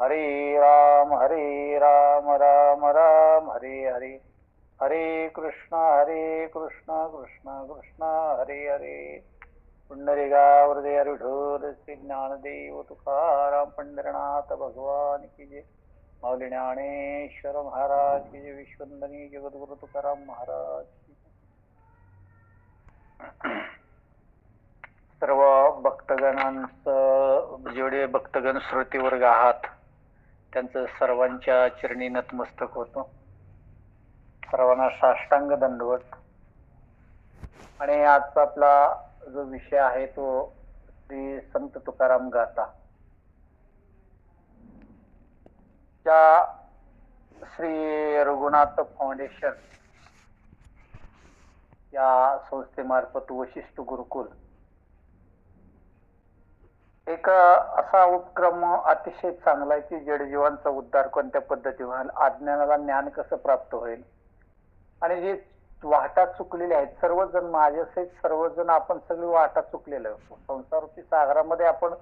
हरे राम राम राम हरे हरे, हरे कृष्ण कृष्ण कृष्ण हरे हरे. पुंडरीकावरदे विठोर श्री ज्ञानदेव तुकाराम पंढरनाथ भगवान की जय. माऊली ज्ञानेश्वर महाराज की जय. विश्वंदनी जगद्गुरु तुकाराम महाराज की जय. सर्व भक्तगणांचं, जेवढे भक्तगण श्रुतीवर्ग आहात त्यांचं सर्वांच्या चरणी नतमस्तक होतो. सर्वांना साष्टांग दंडवत. आणि आजचा आपला जो विषय आहे तो श्री संत तुकाराम गाथा. त्या श्री रघुनाथ फाउंडेशन या संस्थेमार्फत वशिष्ठ गुरुकुल एक असा उपक्रम अतिशय चांगला आहे की जडजीवांचा उद्धार कोणत्या पद्धतीने होईल, अज्ञानाला ज्ञान कसं प्राप्त होईल, आणि जे वाटा चुकलेले आहेत सर्वजण, माझ्यासहित सर्वजण आपण सगळी वाटा चुकलेलो असतो. संसाराची सागरामध्ये आपण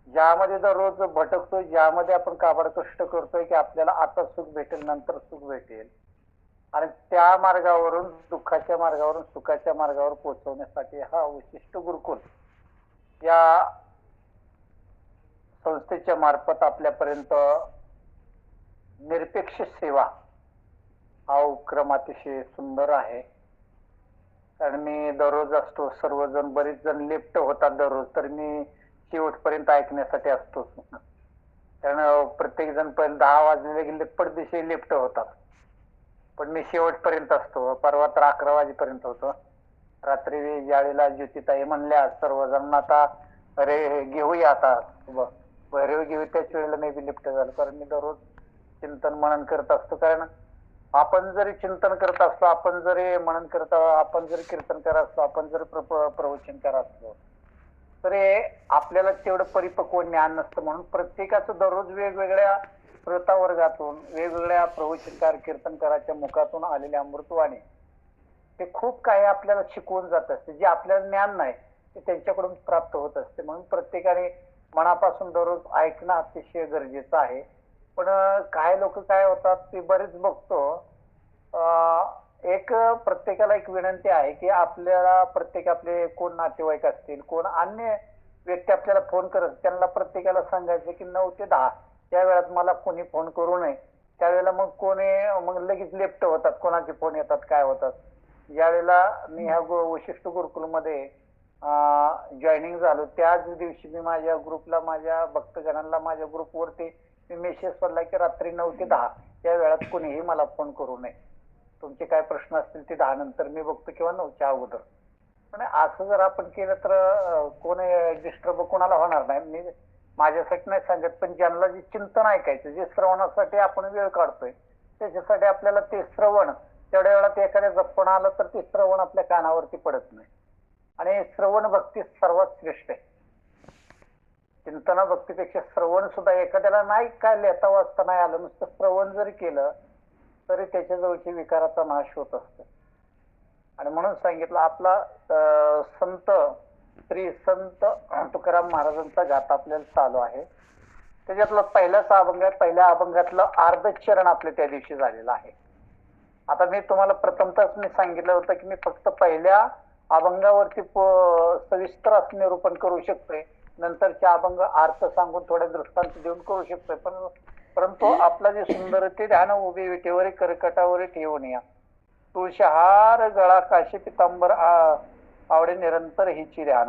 ज्यामध्ये दररोज भटकतोय, ज्यामध्ये आपण काबाड कष्ट करतोय की आपल्याला आता सुख भेटेल, नंतर सुख भेटेल, आणि त्या मार्गावरून दुःखाच्या मार्गावरून सुखाच्या मार्गावर पोहोचवण्यासाठी हा वशिष्ठ गुरुकुल या संस्थेच्या मार्फत आपल्यापर्यंत निरपेक्ष सेवा हा उपक्रम अतिशय सुंदर आहे. कारण मी दररोज असतो, सर्वजण बरेच जण लिफ्ट होतात दररोज, तर मी शेवटपर्यंत ऐकण्यासाठी असतो. कारण प्रत्येक जण पर्यंत 10 वाजले की पडदिशी लिफ्ट होतात, पण मी शेवटपर्यंत असतो. परवा तर 11 वाजेपर्यंत होतो. रात्री ज्यावेळेला ज्योतिताई म्हणल्या सर्वजण आता अरे घेऊया आता भैरव घेऊ, त्याच वेळेला मी बी लिफ्ट झालो. कारण मी दररोज चिंतन मनन करत असतो. कारण आपण जरी चिंतन करत असतो, आपण जरी मनन करत, आपण जरी कीर्तन करत असतो, आपण जरी प्रवचन करत असतो, तरी आपल्याला तेवढं परिपक्व ज्ञान नसतं. म्हणून प्रत्येकाचं दररोज वेगवेगळ्या श्रोता वर्गातून, वेगवेगळ्या प्रवचनकार कीर्तनकाराच्या मुखातून आलेल्या अमृतवाणी ते खूप काही आपल्याला शिकवून जात असते. जे आपल्याला ज्ञान नाही ते त्यांच्याकडून प्राप्त होत असते. म्हणून प्रत्येकाने मनापासून दररोज ऐकणं अतिशय गरजेचं आहे. पण काही लोक काय होतात ते बरेच बघतो, एक प्रत्येकाला एक विनंती आहे की आपल्याला प्रत्येक आपले कोण नातेवाईक असतील, कोण अन्य व्यक्ती आपल्याला फोन करत, त्यांना प्रत्येकाला सांगायचं की 9 ते 10 त्या वेळात मला कोणी फोन करू नये. त्यावेळेला मग कोणी मग लगेच लेफ्ट होतात, कोणाचे फोन येतात काय होतात. ज्यावेळेला मी ह्या वशिष्ठ गुरुकुलमध्ये जॉईनिंग झालो त्याच दिवशी मी माझ्या ग्रुपला, माझ्या भक्तगणांना माझ्या ग्रुपवरती मी मेसेज सोडला की रात्री 9 ते 10 या वेळात कोणीही मला फोन करू नये. तुमचे काय प्रश्न असतील ते 10 नंतर मी बघतो किंवा 9च्या अगोदर. पण असं जर आपण केलं तर कोणी डिस्टर्ब कोणाला होणार नाही. मी माझ्यासाठी नाही सांगत, पण ज्यांना जे चिंतन ऐकायचं, जे श्रवणासाठी आपण वेळ काढतोय, त्याच्यासाठी आपल्याला ते श्रवण तेवढ्या वेळात एखाद्या जप्पण आलं तर ते श्रवण आपल्या कानावरती पडत नाही. आणि श्रवण भक्ती सर्वात श्रेष्ठ आहे. चिंतना भक्तीपेक्षा श्रवण सुद्धा, एखाद्याला नाही काय लिहिता वाचता नाही आलं, नुसतं श्रवण जरी केलं तरी त्याच्या जवळची विकाराचा नाश होत असतो. आणि म्हणून सांगितलं आपला संत श्री संत तुकाराम महाराजांचा गाथा आपल्याला चालू आहे. त्याच्यातला पहिलाच अभंग आहे. पहिल्या अभंगातलं अर्धचरण आपल्या त्या दिवशी झालेलं आहे. आता मी तुम्हाला प्रथमतच मी सांगितलं होतं की मी फक्त पहिल्या अभंगावरती सविस्तर असं निरूपण करू शकतोय, नंतरचे अभंग अर्थ सांगून थोडे दृष्टांत देऊन करू शकतोय. परंतु आपला जे सुंदर ते ध्यान उभी विटेवरी करकटावरी ठेवून या, तुळशीहार गळा काशी पितांबर आवडे निरंतर हिची ध्यान.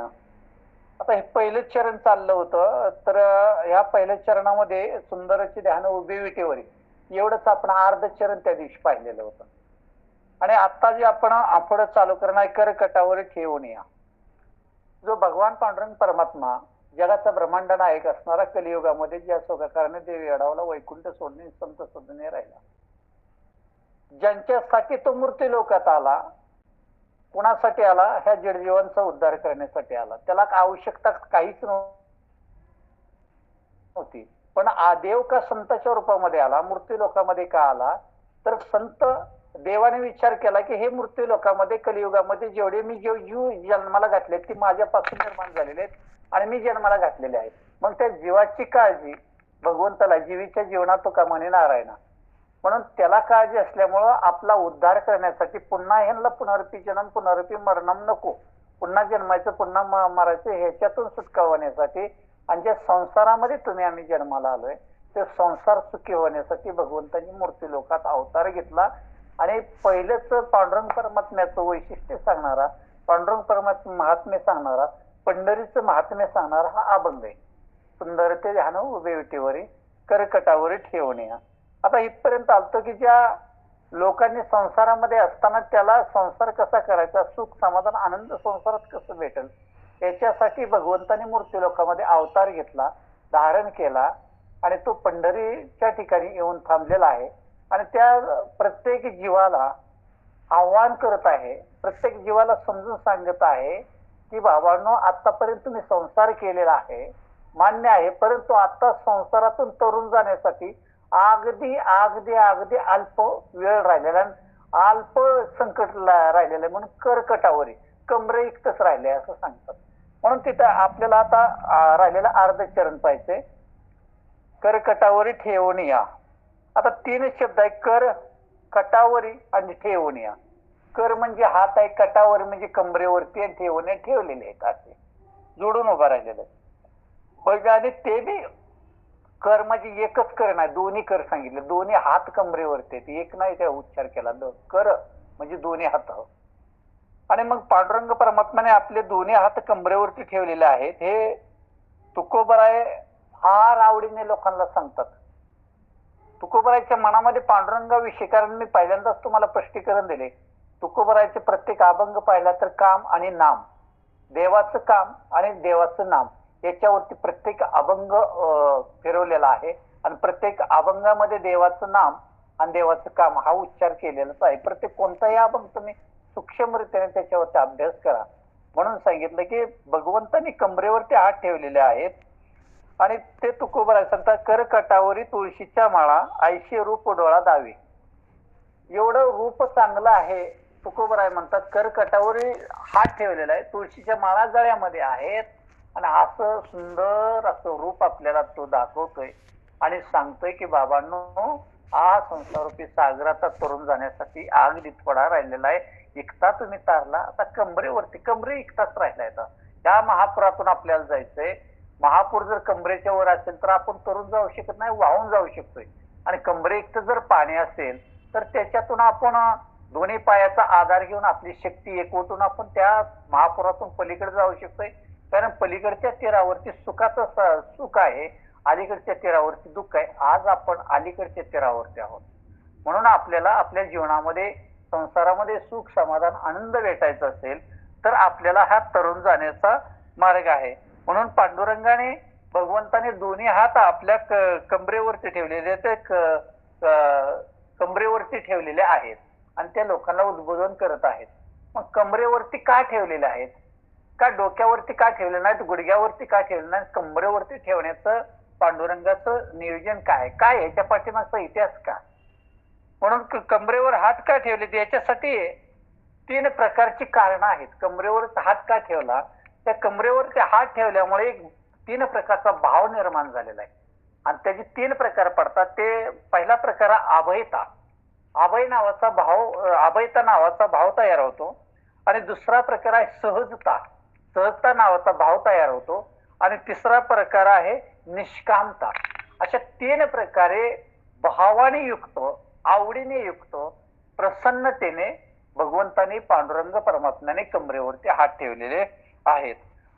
आता हे पहिलं चरण चाललं होतं, तर ह्या पहिल्या चरणामध्ये सुंदरचे ध्यान उभी विटेवरी एवढंच आपण अर्ध चरण त्या दिवशी पाहिलेलं होतं. आणि आता जे आपण पुढे चालू करणार करकटावर ठेवून या, जो भगवान पांडुरंग परमात्मा जगाचा ब्रह्मांड नायक असणारा कलियुगामध्ये ज्या सोगाकारणे देवी अडावला वैकुंठ सोडणे संत सदने राहिला, ज्यांच्यासाठी तो मूर्ती लोकात आला, कुणासाठी आला? ह्या जडजीवांचा उद्धार करण्यासाठी आला. त्याला आवश्यकता काहीच नव्हती. पण देव का संताच्या रूपामध्ये आला, मूर्ती लोकांमध्ये का आला? तर संत देवाने विचार केला की हे मूर्ती लोकांमध्ये कलियुगामध्ये जेवढे मी जीव जन्माला घातलेत ती माझ्यापासून निर्माण झालेले आहेत आणि मी जन्माला घातलेले आहेत. मग त्या जीवाची काळजी भगवंताला जीवीच्या जीवनात तो कमाने नारायणा, म्हणून त्याला काळजी असल्यामुळं आपला उद्धार करण्यासाठी पुन्हा ह्यांना पुनरपी जन्म पुनरपी मरणम नको, पुन्हा जन्मायचं पुन्हा मरायचं ह्याच्यातून सुटका होण्यासाठी आणि ज्या संसारामध्ये तुम्ही आम्ही जन्माला आलोय ते संसार सुखी होण्यासाठी भगवंतांनी मूर्ती लोकात अवतार घेतला. आणि पहिलेच पांडुरंग परमात्म्याचं वैशिष्ट्य सांगणारा, पांडुरंग परमात्मा महात्म्य सांगणारा, पंढरीचं महात्म्य सांगणारा हा अभंग आहे. सुंदर ते ध्यान उभे विटेवरी करकटावरी ठेवणे. आता इथपर्यंत आलतो की ज्या लोकांनी संसारामध्ये असताना त्याला संसार कसा करायचा, सुख समाधान आनंद संसारात कसं भेटेल याच्यासाठी भगवंतानी मूर्ती लोकांमध्ये अवतार घेतला, धारण केला आणि तो पंढरीच्या ठिकाणी येऊन थांबलेला आहे. आणि त्या प्रत्येक जीवाला आव्हान करत आहे, प्रत्येक जीवाला समजून सांगत आहे की बाबांनो आतापर्यंत तुम्ही संसार केलेला आहे मान्य आहे, परंतु आता संसारातून तरुण जाण्यासाठी अगदी अगदी अगदी अल्प वेळ राहिलेला, अल्प संकट राहिलेलं आहे, म्हणून करकटावरी कमरे इतकंच राहिले असं सांगतात. म्हणून तिथं आपल्याला आता राहिलेला अर्ध चरण पाहिजे. करकटावरी ठेवून या. आता 3 शब्द आहे, कर कटावरी आणि ठेवून या. कर म्हणजे हात आहे, कटावरी म्हणजे कमरेवरती, आणि ठेवून ठेवलेले आहेत असे जोडून उभा राहिलेले बघा. आणि ते बी कर म्हणजे एकच कर नाही, दोन्ही कर सांगितले, दोन्ही हात कमरेवरती आहेत, एक नाही त्या उच्चार केला. कर म्हणजे दोन्ही हात. आणि मग पांडुरंग परमात्म्याने आपले दोन्ही हात कमरेवरती ठेवलेले आहेत. हे तुकोबराय फार आवडीने लोकांना सांगतात. तुकोबरायच्या मनामध्ये पांडुरंगाविषयी, कारण मी पहिल्यांदाच तुम्हाला स्पष्टीकरण दिले, तुकोबरायचे प्रत्येक अभंग पाहिला तर काम आणि नाम, देवाचं काम आणि देवाचं नाम याच्यावरती प्रत्येक अभंग फिरवलेला आहे. आणि प्रत्येक अभंगामध्ये देवाचं नाम आणि देवाचं काम हा उच्चार केलेलाच आहे. प्रत्येक कोणताही अभंग तुम्ही सूक्ष्मरित्याने त्याच्यावरती अभ्यास करा. म्हणून सांगितलं की भगवंतांनी कमरेवरती हात ठेवलेले आहेत. आणि ते तुकोबराय सांगतात, करकटावरी तुळशीच्या माळा ऐशी रूप डोळा दावी. एवढं रूप चांगलं आहे. तुकोबराय म्हणतात करकटावरी हात ठेवलेला आहे, तुळशीच्या माळा गळ्यामध्ये आहेत, आणि असं सुंदर असं रूप आपल्याला तो दाखवतोय आणि सांगतोय की बाबांनो हा संसारूपी सागराचा तरुण जाण्यासाठी आग थोडा राहिलेला आहे, इकता तुम्ही तारला, आता कमरेवरती, कमरे इकताच राहिलाय. त्या महापुरातून आपल्याला जायचंय. महापूर जर कमरेच्या वर असेल तर आपण तरुण जाऊ शकत नाही, वाहून जाऊ शकतोय. आणि कमरे इतकं जर पाणी असेल तर त्याच्यातून आपण दोन्ही पायाचा आधार घेऊन आपली शक्ती एकवटून आपण त्या महापुरातून पलीकडे जाऊ शकतोय. कारण पलीकडच्या तीरावरती सुखाचं सुख आहे, अलीकडच्या तीरावरती दुःख आहे. आज आपण अलीकडच्या तीरावरती आहोत. म्हणून आपल्याला आपल्या जीवनामध्ये संसारामध्ये सुख समाधान आनंद भेटायचा असेल तर आपल्याला हा तरुण जाण्याचा मार्ग आहे. म्हणून पांडुरंगाने भगवंताने दोन्ही हात आपल्या कमरेवरती ठेवलेले, ते कमरेवरती ठेवलेले आहेत आणि त्या लोकांना उद्बोधन करत आहेत. मग कमरेवरती का ठेवलेले आहेत, का डोक्यावरती का ठेवले नाहीत, गुडघ्यावरती का ठेवले नाहीत, कमरेवरती ठेवण्याचं पांडुरंगाचं नियोजन काय, काय याच्या पाठीमागचा इतिहास का, म्हणून कमरेवर हात का ठेवले याच्यासाठी 3 प्रकारची कारणं आहेत. कमरेवर हात का ठेवला, त्या कमरेवरती हात ठेवल्यामुळे 3 प्रकारचा भाव निर्माण झालेला आहे. आणि त्याचे 3 प्रकार पडतात. ते पहिला प्रकार अभयता, अभय नावाचा भाव, अभयता नावाचा भाव तयार होतो. आणि दुसरा प्रकार आहे सहजता, सहजता नावाचा भाव तयार होतो. आणि तिसरा प्रकार आहे निष्कामता. अशा 3 प्रकारे भावाने युक्त, आवडीने युक्त, प्रसन्नतेने भगवंतानी पांडुरंग परमात्म्याने कमरेवरती हात ठेवलेले आहेत.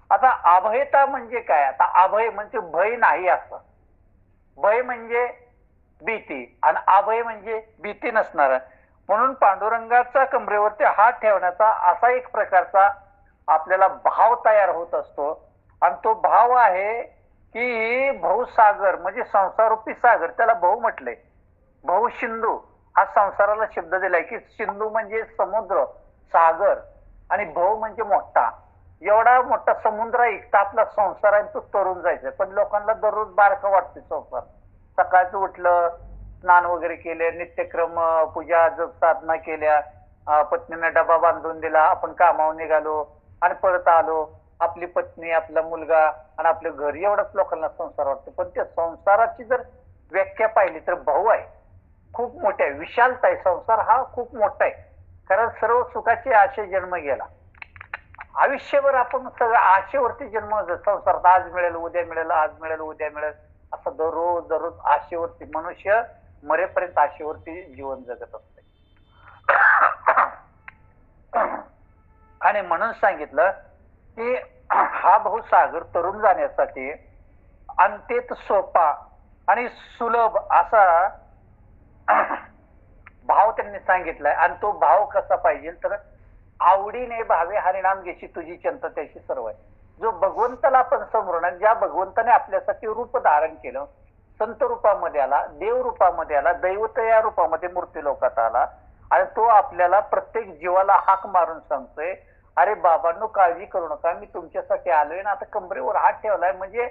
आता अभयता म्हणजे काय, आता अभय म्हणजे भय नाही असं, भय म्हणजे भीती आणि अभय म्हणजे भीती नसणार. म्हणून पांडुरंगाचा कमरेवरती हात ठेवण्याचा असा एक प्रकारचा आपल्याला भाव तयार होत असतो. आणि तो भाव आहे की भवसागर म्हणजे संसारूपी सागर, त्याला भाऊ म्हटलंय. भाऊ सिंधू हा संसाराला शब्द दिलाय की सिंधू म्हणजे समुद्र, सागर, आणि भाऊ म्हणजे मोठा. एवढा मोठा समुद्र इकता आपला संसार आहे, तो तरुण जायचं. पण लोकांना दररोज बारका वाटते संसार. सकाळचं उठलं, स्नान वगैरे केले, नित्यक्रम पूजा जप साधना केल्या, पत्नीने डबा बांधून दिला, आपण कामावर निघालो आणि परत आलो. आपली पत्नी, आपला मुलगा आणि आपलं घर एवढंच लोकांना संसार वाटतो. पण त्या संसाराची जर व्याख्या पाहिली तर भाऊ आहे, खूप मोठा आहे, विशालता आहे. संसार हा खूप मोठा आहे. कारण सर्व सुखाचे आशे जन्म गेला. आयुष्यभर आपण सगळं आशेवरती जन्म संसारात आज मिळेल, उद्या मिळेल, आज मिळेल, उद्या मिळेल, असं दररोज दररोज आशेवरती मनुष्य मरेपर्यंत आशेवरती जीवन जगत असते. आणि म्हणून सांगितलं की हा भाऊसागर तरुण जाण्यासाठी अंत्यत सोपा आणि सुलभ असा भाव त्यांनी सांगितलाय. आणि तो भाव कसा पाहिजे तर आवडीने भावे हरिनाम घ्यायची तुझी चिंता त्याची सर्व आहे. जो भगवंताला आपण समरून, ज्या भगवंताने आपल्यासाठी रूप धारण केलं, संत रूपामध्ये आला, देव रूपामध्ये आला, दैवत या रूपामध्ये मूर्ती लोकात आला, आणि तो आपल्याला प्रत्येक जीवाला हाक मारून सांगतोय, अरे बाबांनो काळजी करू नका, मी तुमच्यासाठी आलोय ना. आता कमरेवर हात ठेवलाय म्हणजे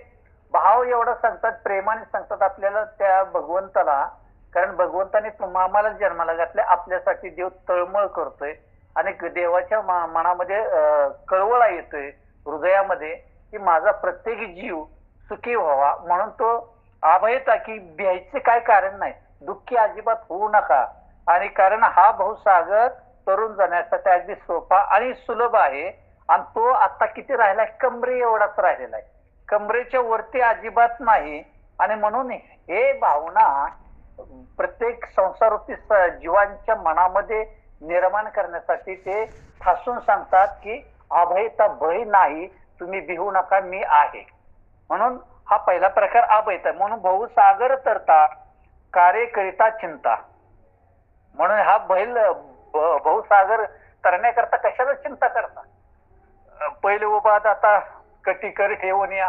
भाव एवढा सांगतात, प्रेमाने सांगतात आपल्याला त्या भगवंताला. कारण भगवंताने आम्हाला जन्माला घातले, आपल्यासाठी देव तळमळ करतोय आणि देवाच्या मनामध्ये कळवळा येतोय हृदयामध्ये की माझा प्रत्येक जीव सुखी व्हावा. म्हणून तो अभयता की भ्यायचे काय कारण नाही, दुःखी अजिबात होऊ नका. आणि कारण हा भाऊसागर तरुण जाण्यासाठी अगदी सोपा आणि सुलभ आहे. आणि तो आता किती राहिलाय, कमरे एवढाच राहिलेला आहे, कमरेच्या वरती अजिबात नाही. आणि म्हणून हे भावना प्रत्येक संसारूपी जीवांच्या मनामध्ये निर्माण करण्यासाठी ते ठासून सांगतात की अभयता भय नाही, तुम्ही भिवू नका, मी आहे. म्हणून हा पहिला प्रकार अभयता. म्हणून भाऊसागर तरता कार्य करिता चिंता. म्हणून हा भाऊसागर तरण्याकरता कशाला चिंता करता. पहिले उभा आता कटीकर ठेवून या,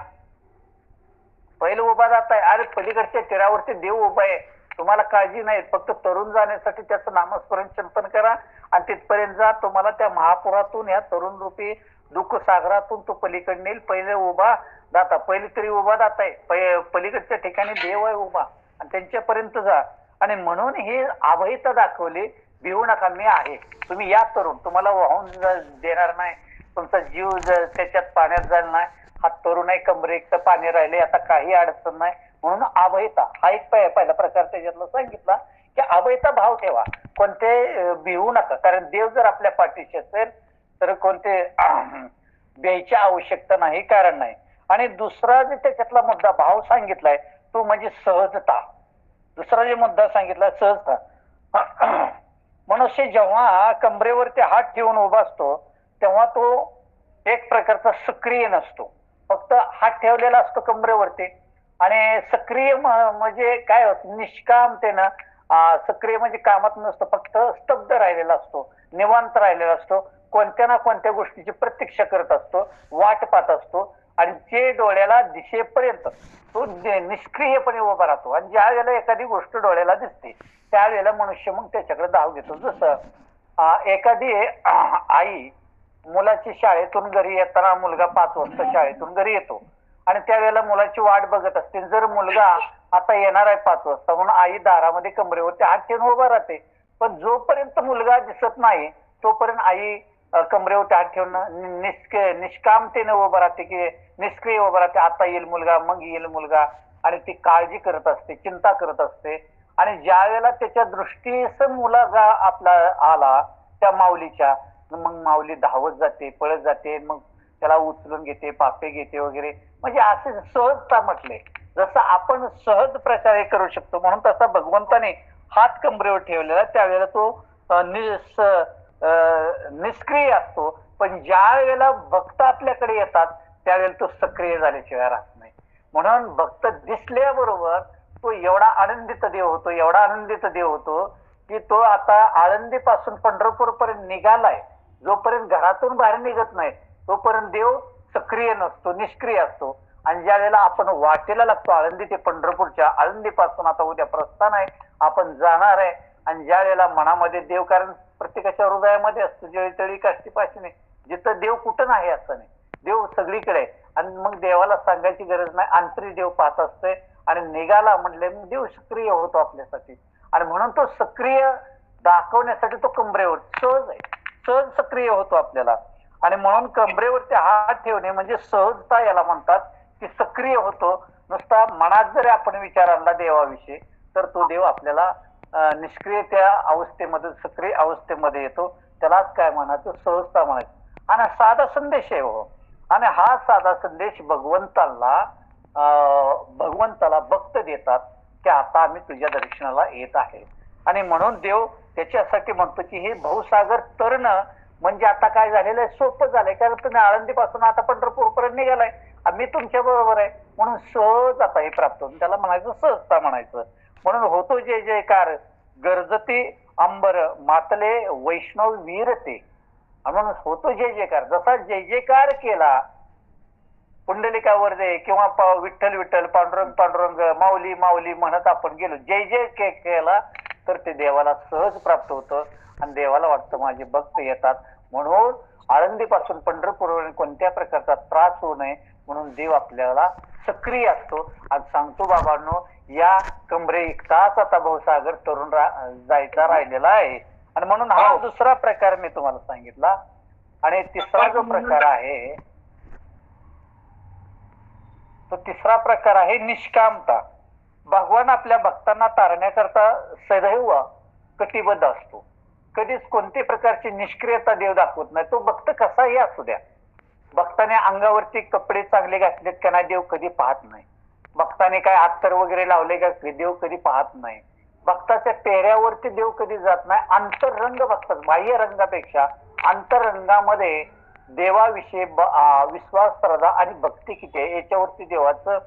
पहिले उभा जात आहे, अरे पलीकडच्या तीरावरती देव उभा आहे, तुम्हाला काळजी नाही, फक्त तरुण जाण्यासाठी त्याचं नामस्मरण चिंतन करा आणि तिथपर्यंत जा. तुम्हाला त्या महापुरातून, या तरुण रूपी दुःख सागरातून तो पलीकडे नेईल. पहिले उभा जाता, पहिले तरी उभा जात आहे, पलीकडच्या ठिकाणी देव आहे उभा, आणि त्यांच्यापर्यंत जा. आणि म्हणून हे अभयता दाखवली, भिवू नका, मी आहे, तुम्ही या तरुण, तुम्हाला वाहून देणार नाही, तुमचा जीव त्याच्यात पाण्यात जाणार नाही. हा तरुण आहे, कमरेचं पाणी राहिले, आता काही अडचण नाही. म्हणून अभयता हा एक पहिला प्रकार त्याच्यातला सांगितला की अभयता भाव ठेवा, कोणते भिवू नका. कारण देव जर आपल्या पाठीशी असेल तर कोणते भ्यायची आवश्यकता नाही, कारण नाही. आणि दुसरा जे त्याच्यातला मुद्दा भाव सांगितलाय तो म्हणजे सहजता. दुसरा जे मुद्दा सांगितला सहजता. मनुष्य जेव्हा कमरेवरती हात ठेवून उभा असतो तेव्हा तो एक प्रकारचा सक्रिय नसतो, फक्त हात ठेवलेला असतो कमरेवरती. आणि सक्रिय म्हणजे काय होत, निष्कामतेनं सक्रिय म्हणजे कामात नसतो, फक्त स्तब्ध राहिलेला असतो, निवांत राहिलेला असतो, कोणत्या ना कोणत्या गोष्टीची प्रतीक्षा करत असतो, वाट पाहत असतो. आणि जे डोळ्याला दिसेपर्यंत तो निष्क्रियपणे उभा राहतो. आणि ज्या वेळेला एखादी गोष्ट डोळ्याला दिसते त्यावेळेला मनुष्य मग त्याच्याकडे धाव घेतो. जसं एखादी आई मुलाची शाळेतून घरी येताना, मुलगा 5 वाजता शाळेतून घरी येतो आणि त्यावेळेला मुलाची वाट बघत असते. जर मुलगा आता येणार आहे 5 वाजता म्हणून आई दारामध्ये कमरेवरती हात ठेवून उभा राहते, पण जोपर्यंत मुलगा दिसत नाही तोपर्यंत आई कमरेवरती हात ठेवून निष्कामतेने उभा राहते की निष्क्रिय उभा राहते. आता येईल मुलगा, मग येईल मुलगा, आणि ती काळजी करत असते, चिंता करत असते. आणि ज्या वेळेला त्याच्या दृष्टीस मुलगा आपला आला त्या माऊलीच्या, मग माऊली धावत जाते, पळत जाते, मग त्याला उचलून घेते, पापे घेते वगैरे. म्हणजे असे सहजता म्हटले, जसं आपण सहज प्रकारे करू शकतो म्हणून तसा भगवंताने हात कमरेवर ठेवलेला. त्यावेळेला तो निष्क्रिय असतो, पण ज्या वेळेला भक्त आपल्याकडे येतात त्यावेळेला तो सक्रिय झाल्याशिवाय राहत नाही. म्हणून भक्त दिसल्याबरोबर तो एवढा आनंदित देव होतो, एवढा आनंदित देव होतो की तो आता आळंदी पासून पंढरपूर पर्यंत निघालाय, जोपर्यंत घरातून बाहेर निघत नाही तोपर्यंत देव सक्रिय नसतो, निष्क्रिय असतो. आणि ज्या वेळेला आपण वाटेला लागतो आळंदी ते पंढरपूरच्या, आळंदी पासून आता उद्या प्रस्थान आहे, आपण जाणार आहे, आणि ज्या वेळेला मनामध्ये देव, कारण प्रत्येकाच्या हृदयामध्ये असतो, जळी काष्टी नाही, जिथं देव कुठं नाही असं नाही, देव सगळीकडे आहे. आणि मग देवाला सांगायची गरज नाही, अंतरी देव पाहत असते. आणि निघाला म्हटले मग देव सक्रिय होतो आपल्यासाठी. आणि म्हणून तो सक्रिय दाखवण्यासाठी तो कमरेवर सहज आहे, सहज सक्रिय होतो आपल्याला. आणि म्हणून कमरेवरती हात ठेवणे म्हणजे सहजता याला म्हणतात, की सक्रिय होतो. नुसता मनात जरी आपण विचार आणला देवाविषयी तर तो देव आपल्याला निष्क्रिय त्या अवस्थेमध्ये सक्रिय अवस्थेमध्ये येतो. त्यालाच काय म्हणायचं, सहजता म्हणायचं. आणि साधा संदेश आहे हो. आणि हा साधा संदेश भगवंताला भक्त देतात की आता आम्ही तुझ्या दर्शनाला येत आहे. आणि म्हणून देव त्याच्यासाठी म्हणतो की हे भवसागर तरणं म्हणजे आता काय झालेलं आहे, सोपं झालंय. कारण तुम्ही आळंदीपासून आता पंढरपूर पर्यंत निघालाय, आम्ही तुमच्या बरोबर आहे. म्हणून सहज आता हे प्राप्त होतं. त्याला म्हणायचं सहजता म्हणायचं. म्हणून होतो जय जयकार गरजते अंबर मातले वैष्णव वीरते. म्हणून होतो जय जयकार. जसा जय जयकार केला पुंडलिकावर दे किंवा विठ्ठल विठ्ठल पांडुरंग पांडुरंग माऊली माऊली म्हणत आपण गेलो, जय जय केला तर ते देवाला सहज प्राप्त होतं. आणि देवाला वाटतं माझे भक्त येतात. म्हणून आळंदीपासून पंढरपूर कोणत्या प्रकारचा त्रास होऊ नये म्हणून देव आपल्याला सक्रिय असतो. आणि सांगतो बाबांनो, या कमरे इतकाच आता भवसागर तरुण जायचा राहिलेला आहे. आणि म्हणून हा दुसरा प्रकार मी तुम्हाला सांगितला. आणि तिसरा जो प्रकार आहे तो तिसरा प्रकार आहे निष्कामता. भगवान आपल्या भक्तांना तारण्याकरता सदैव कटिबद्ध असतो. कधीच कोणत्याही प्रकारची निष्क्रियता देव दाखवत नाही. तो भक्त कसाही असू द्या, भक्ताने अंगावरती कपडे चांगले घातलेत का नाही देव कधी पाहत नाही. भक्ताने काय अत्तर वगैरे लावले का देव कधी पाहत नाही. भक्ताच्या चेहऱ्यावरती देव कधी जात नाही. अंतररंग बघतात. बाह्य रंगापेक्षा अंतररंगामध्ये देवाविषयी विश्वास, श्रद्धा आणि भक्ती किती आहे याच्यावरती देवाचं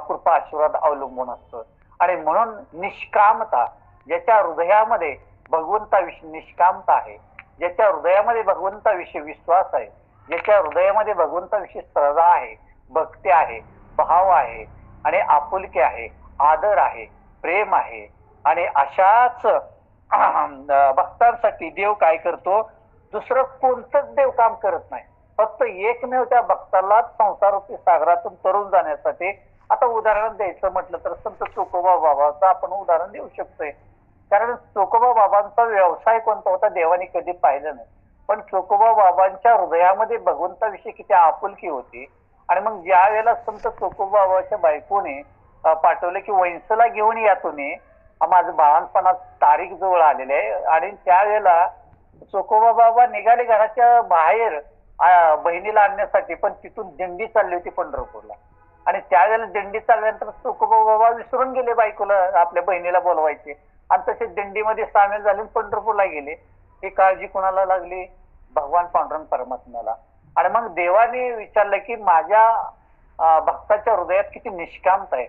कृपा आशीर्वाद अवलंबून असतं. आणि म्हणून निष्कामता, ज्याच्या हृदयामध्ये भगवंताविषयी निष्कामता आहे, ज्याच्या हृदयामध्ये भगवंताविषयी विश्वास आहे, ज्याच्या हृदयामध्ये भगवंताविषयी श्रद्धा आहे, भक्ती आहे, भाव आहे आणि आपुलकी आहे, आदर आहे, प्रेम आहे. आणि अशाच भक्तांसाठी देव काय करतो, दुसरं कोणतंच देव काम करत नाही. फक्त एकमेव त्या भक्ताला संसारूपी सागरातून तरुण जाण्यासाठी. आता उदाहरण द्यायचं म्हटलं तर संत चोकोबा बाबाचं आपण उदाहरण देऊ शकतोय. कारण चोकोबा बाबांचा व्यवसाय कोणता होता देवाने कधी पाहिलं नाही. पण चोकोबा बाबांच्या हृदयामध्ये भगवंताविषयी किती आपुलकी होती. आणि मग ज्या वेळेला संत चोकोबा बाबाच्या बायकोने पाठवलं की वैंसला घेऊन या तुम्ही, माझं बाळणपणात तारीख जवळ आलेले आहे. आणि त्यावेळेला चोकोबा बाबा निघाले घराच्या बाहेर बहिणीला आणण्यासाठी. पण तिथून दिंडी चालली होती पंढरपूरला. आणि त्यावेळेला दिंडी चालल्यानंतर चोकोबा बाबा विसरून गेले बायकोला आपल्या बहिणीला बोलवायचे. आणि तसे दिंडीमध्ये सामील झाले पंढरपूरला गेले. ही काळजी कुणाला लागली, भगवान पांडुरंग परमात्म्याला. आणि मग देवाने विचारलं की माझ्या भक्ताच्या हृदयात किती निष्कामता आहे.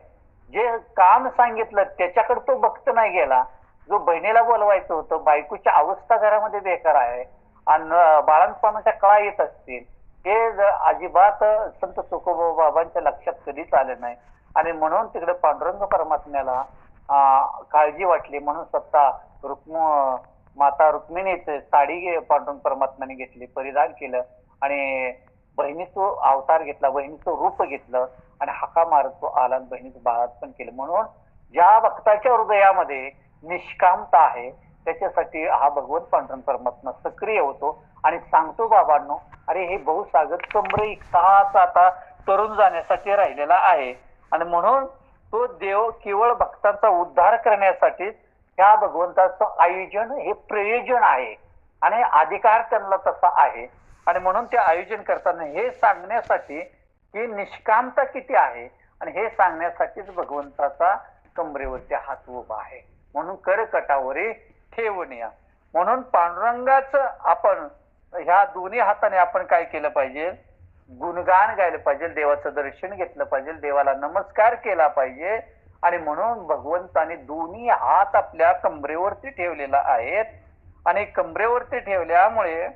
जे काम सांगितलं त्याच्याकडे तो भक्त नाही गेला. जो बहिणीला बोलवायचं होतं, बायकोची अवस्था घरामध्ये बेकार आहे आणि बाळंतपणाच्या कळा येत असतील, हे अजिबात संत चोकोबा बाबांच्या लक्षात कधीच आलं नाही. आणि म्हणून तिकडे पांडुरंग परमात्म्याला काळजी वाटली. म्हणून स्वतः माता रुक्मिणीचे साडी पांडुरंग परमात्म्याने घेतली, परिधान केलं आणि बहिणीचं अवतार घेतला, बहिणीचं रूप घेतलं आणि हाका मारत तो आला आणि बहिणीचं बाळातपण केलं. म्हणून ज्या भक्ताच्या हृदयामध्ये निष्कामता आहे त्याच्यासाठी हा भगवंत पांडुरंग परमात्मा सक्रिय होतो. आणि सांगतो बाबांनो, अरे हे बहुसागर कमरे इतकाच आता तरुण जाण्यासाठी राहिलेला आहे. आणि म्हणून तो देव केवळ भक्तांचा उद्धार करण्यासाठी ह्या भगवंताचं आयोजन हे प्रयोजन आहे आणि अधिकार त्यांना तसा आहे. आणि म्हणून ते आयोजन करताना हे सांगण्यासाठी की निष्कामता किती आहे आणि हे सांगण्यासाठीच भगवंताचा कमरेवरती हात उभा आहे. म्हणून करकटावरी ठेवून या. म्हणून पांडुरंगाचं आपण ह्या दोन्ही हाताने आपण काय केलं पाहिजे, गुणगान गायलं पाहिजे, देवाचं दर्शन घेतलं पाहिजे, देवाला नमस्कार केला पाहिजे. आणि म्हणून भगवंताने दोन्ही हात आपल्या कमरेवरती ठेवलेला आहेत. आणि कमरेवरती ठेवल्यामुळे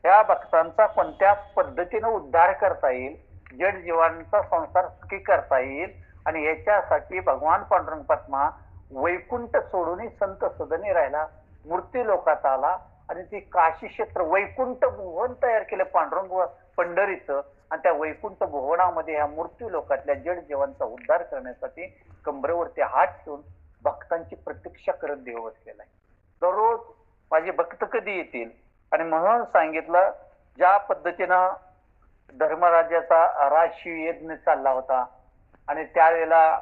ह्या भक्तांचा कोणत्या पद्धतीने उद्धार करता येईल, जड जीवांचा संसार सुखी करता येईल. आणि याच्यासाठी भगवान पांडुरंग परमात्मा वैकुंठ सोडून संत सदनी राहिला, मूर्ती लोकात आला आणि ती काशी क्षेत्र वैकुंठ भुवन तयार केलं पांडुरंग पंढरीचं. आणि त्या वैकुंठ भुवनामध्ये ह्या मूर्ती लोकातल्या जड जीवांचा उद्धार करण्यासाठी कमरेवरती हात ठेवून भक्तांची प्रतीक्षा करत देव बसलेला आहे. दररोज माझे भक्त कधी येतील. आणि म्हणून सांगितलं ज्या पद्धतीनं धर्मराज्याचा राजशिव यज्ञ चालला होता आणि त्यावेळेला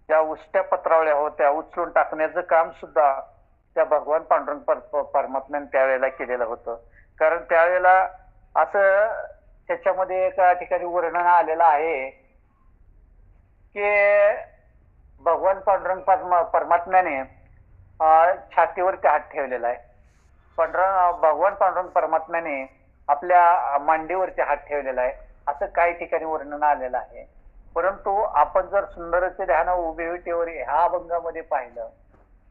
ज्या उष्ट्या पत्रावळ्या होत्या उचलून टाकण्याचं काम सुद्धा त्या भगवान पांडुरंग परमात्म्याने त्यावेळेला केलेलं होतं. कारण त्यावेळेला असं त्याच्यामध्ये एका ठिकाणी वर्णन आलेलं आहे की भगवान पांडुरंग परमात्म्याने छातीवरती हात ठेवलेला आहे. भगवान पांडुरंग परमात्म्याने आपल्या मांडीवरती हात ठेवलेला आहे असं काही ठिकाणी वर्णन आलेलं आहे. परंतु आपण जर सुंदरचे ध्यान उभे विटेवर ह्या अभंगामध्ये पाहिलं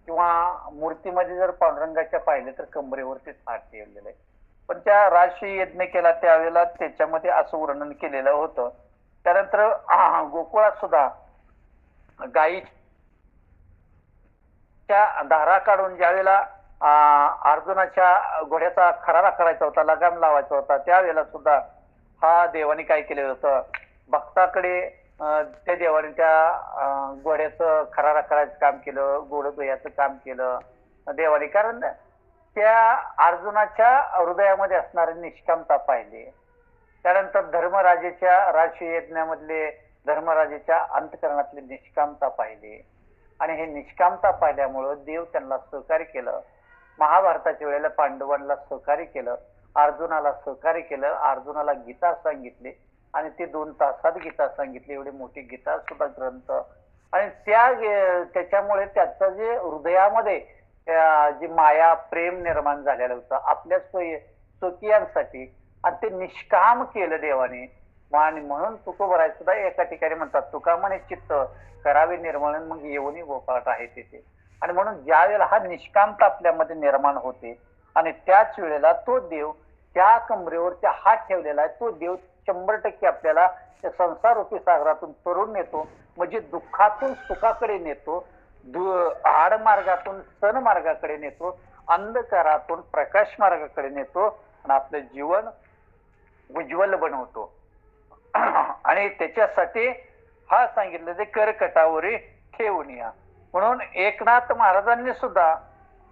किंवा मूर्तीमध्ये जर पांडुरंगाच्या पाहिलं तर कमरेवरतीच हात ठेवलेला आहे. पण त्या राजशी यज्ञ केला त्यावेळेला त्याच्यामध्ये असं वर्णन केलेलं होतं. त्यानंतर गोकुळात सुद्धा गायीच्या धारा काढून ज्यावेळेला अर्जुनाच्या घोड्याचा खरारा करायचा होता, लगाम लावायचा होता, त्यावेळेला सुद्धा हा देवाने काय केलेलं होतं, भक्ताकडे त्या देवाने त्या घोड्याचं खरारा करायचं काम केलं, गोड दह्याचं काम केलं देवाने. कारण त्या अर्जुनाच्या हृदयामध्ये असणारे निष्कामता पाहिली. त्यानंतर धर्मराजेच्या राजसूय यज्ञामधले धर्मराजेच्या अंतकरणातली निष्कामता पाहिली आणि हे निष्कामता पाहिल्यामुळं देव त्यांना सहकार्य केलं. महाभारताच्या वेळेला पांडवांना सहकार्य केलं, अर्जुनाला सहकार्य केलं, अर्जुनाला गीता सांगितली आणि ते 2 तासात गीता सांगितली. एवढी मोठी गीता सुद्धा ग्रंथ आणि त्याच्यामुळे त्याचं जे हृदयामध्ये जी माया प्रेम निर्माण झालेलं होतं आपल्या स्वकीयांसाठी आणि ते निष्काम केलं देवाने. आणि म्हणून तुकोबराय सुद्धा एका ठिकाणी म्हणतात, तुका म्हणे चित्त करावे निर्मळ मग येऊनी गोपाळ आहे तिथे. आणि म्हणून ज्या वेळेला हा निष्कामता आपल्यामध्ये निर्माण होते आणि त्याच वेळेला तो देव त्या कमरेवरच्या हात ठेवलेला आहे, तो देव 100% आपल्याला त्या संसार रूपी सागरातून तरुण नेतो, म्हणजे दुःखातून सुखाकडे नेतो, आडमार्गातून सन मार्गाकडे नेतो, अंधकारातून प्रकाश मार्गाकडे नेतो आणि आपलं जीवन उज्ज्वल बनवतो. आणि त्याच्यासाठी हा सांगितलं ते करकटावरी ठेवून या. म्हणून एकनाथ महाराजांनी सुद्धा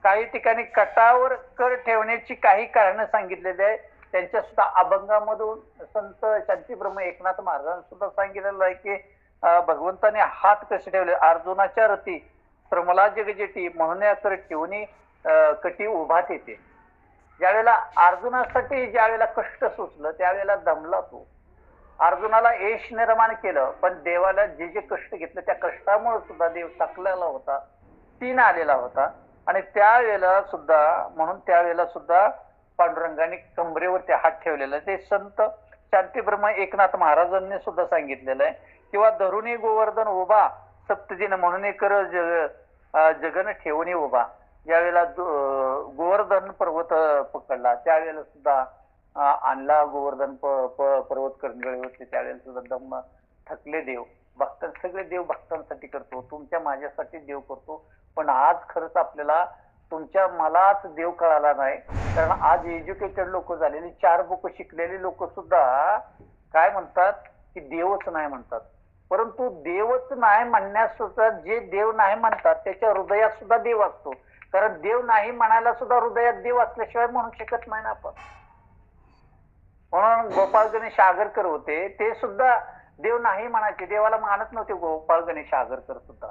काही ठिकाणी कटावर कर ठेवण्याची काही कारण सांगितलेली आहे. त्यांच्या सुद्धा अभंगामधून संत शांतीब्रह्म एकनाथ महाराजांनी सुद्धा सांगितलेलं आहे की भगवंताने हात कसे ठेवले, अर्जुनाच्या रती प्रमला जगजेटी म्हणून या कर ठेवणी कटी उभात येते. ज्यावेळेला अर्जुनासाठी ज्यावेळेला कष्ट सुचलं त्यावेळेला दमला तो. अर्जुनाला यश निर्माण केलं पण देवाला जे जे कष्ट घेतले त्या कष्टामुळे सुद्धा देव थकलेला होता, तीन आलेला होता. आणि त्यावेळेला सुद्धा म्हणून त्यावेळेला सुद्धा पांडुरंगाने कमरेवरती हात ठेवलेला ते संत शांतीब्रह्म एकनाथ महाराजांनी सुद्धा सांगितलेलं आहे. किंवा धरुणी गोवर्धन उभा सप्तदिन म्हणून कर जगन ठेवणी उभा. ज्यावेळेला गोवर्धन पर्वत पकडला त्यावेळेला सुद्धा आणला गोवर्धन पर्वत करंगळीवरती, त्यावेळेला सुद्धा दम थकले देव. सगळे देव भक्तांसाठी करतो, तुमच्या माझ्यासाठी देव करतो. पण आज खरंच आपल्याला तुमच्या मलाच देव कळाला नाही. कारण आज एज्युकेटेड लोक झालेली 4 बुक शिकलेली लोक सुद्धा काय म्हणतात की देवच नाही म्हणतात. परंतु देवच नाही म्हणण्यास सुद्धा जे देव नाही म्हणतात त्याच्या हृदयात सुद्धा देव असतो. कारण देव नाही म्हणायला सुद्धा हृदयात देव असल्याशिवाय म्हणू शकत नाही ना आपण. म्हणून गोपाळ गणेश आगरकर होते, ते सुद्धा देव नाही म्हणायचे, देवाला मानत नव्हते गोपाळ गणेश आगरकर सुद्धा.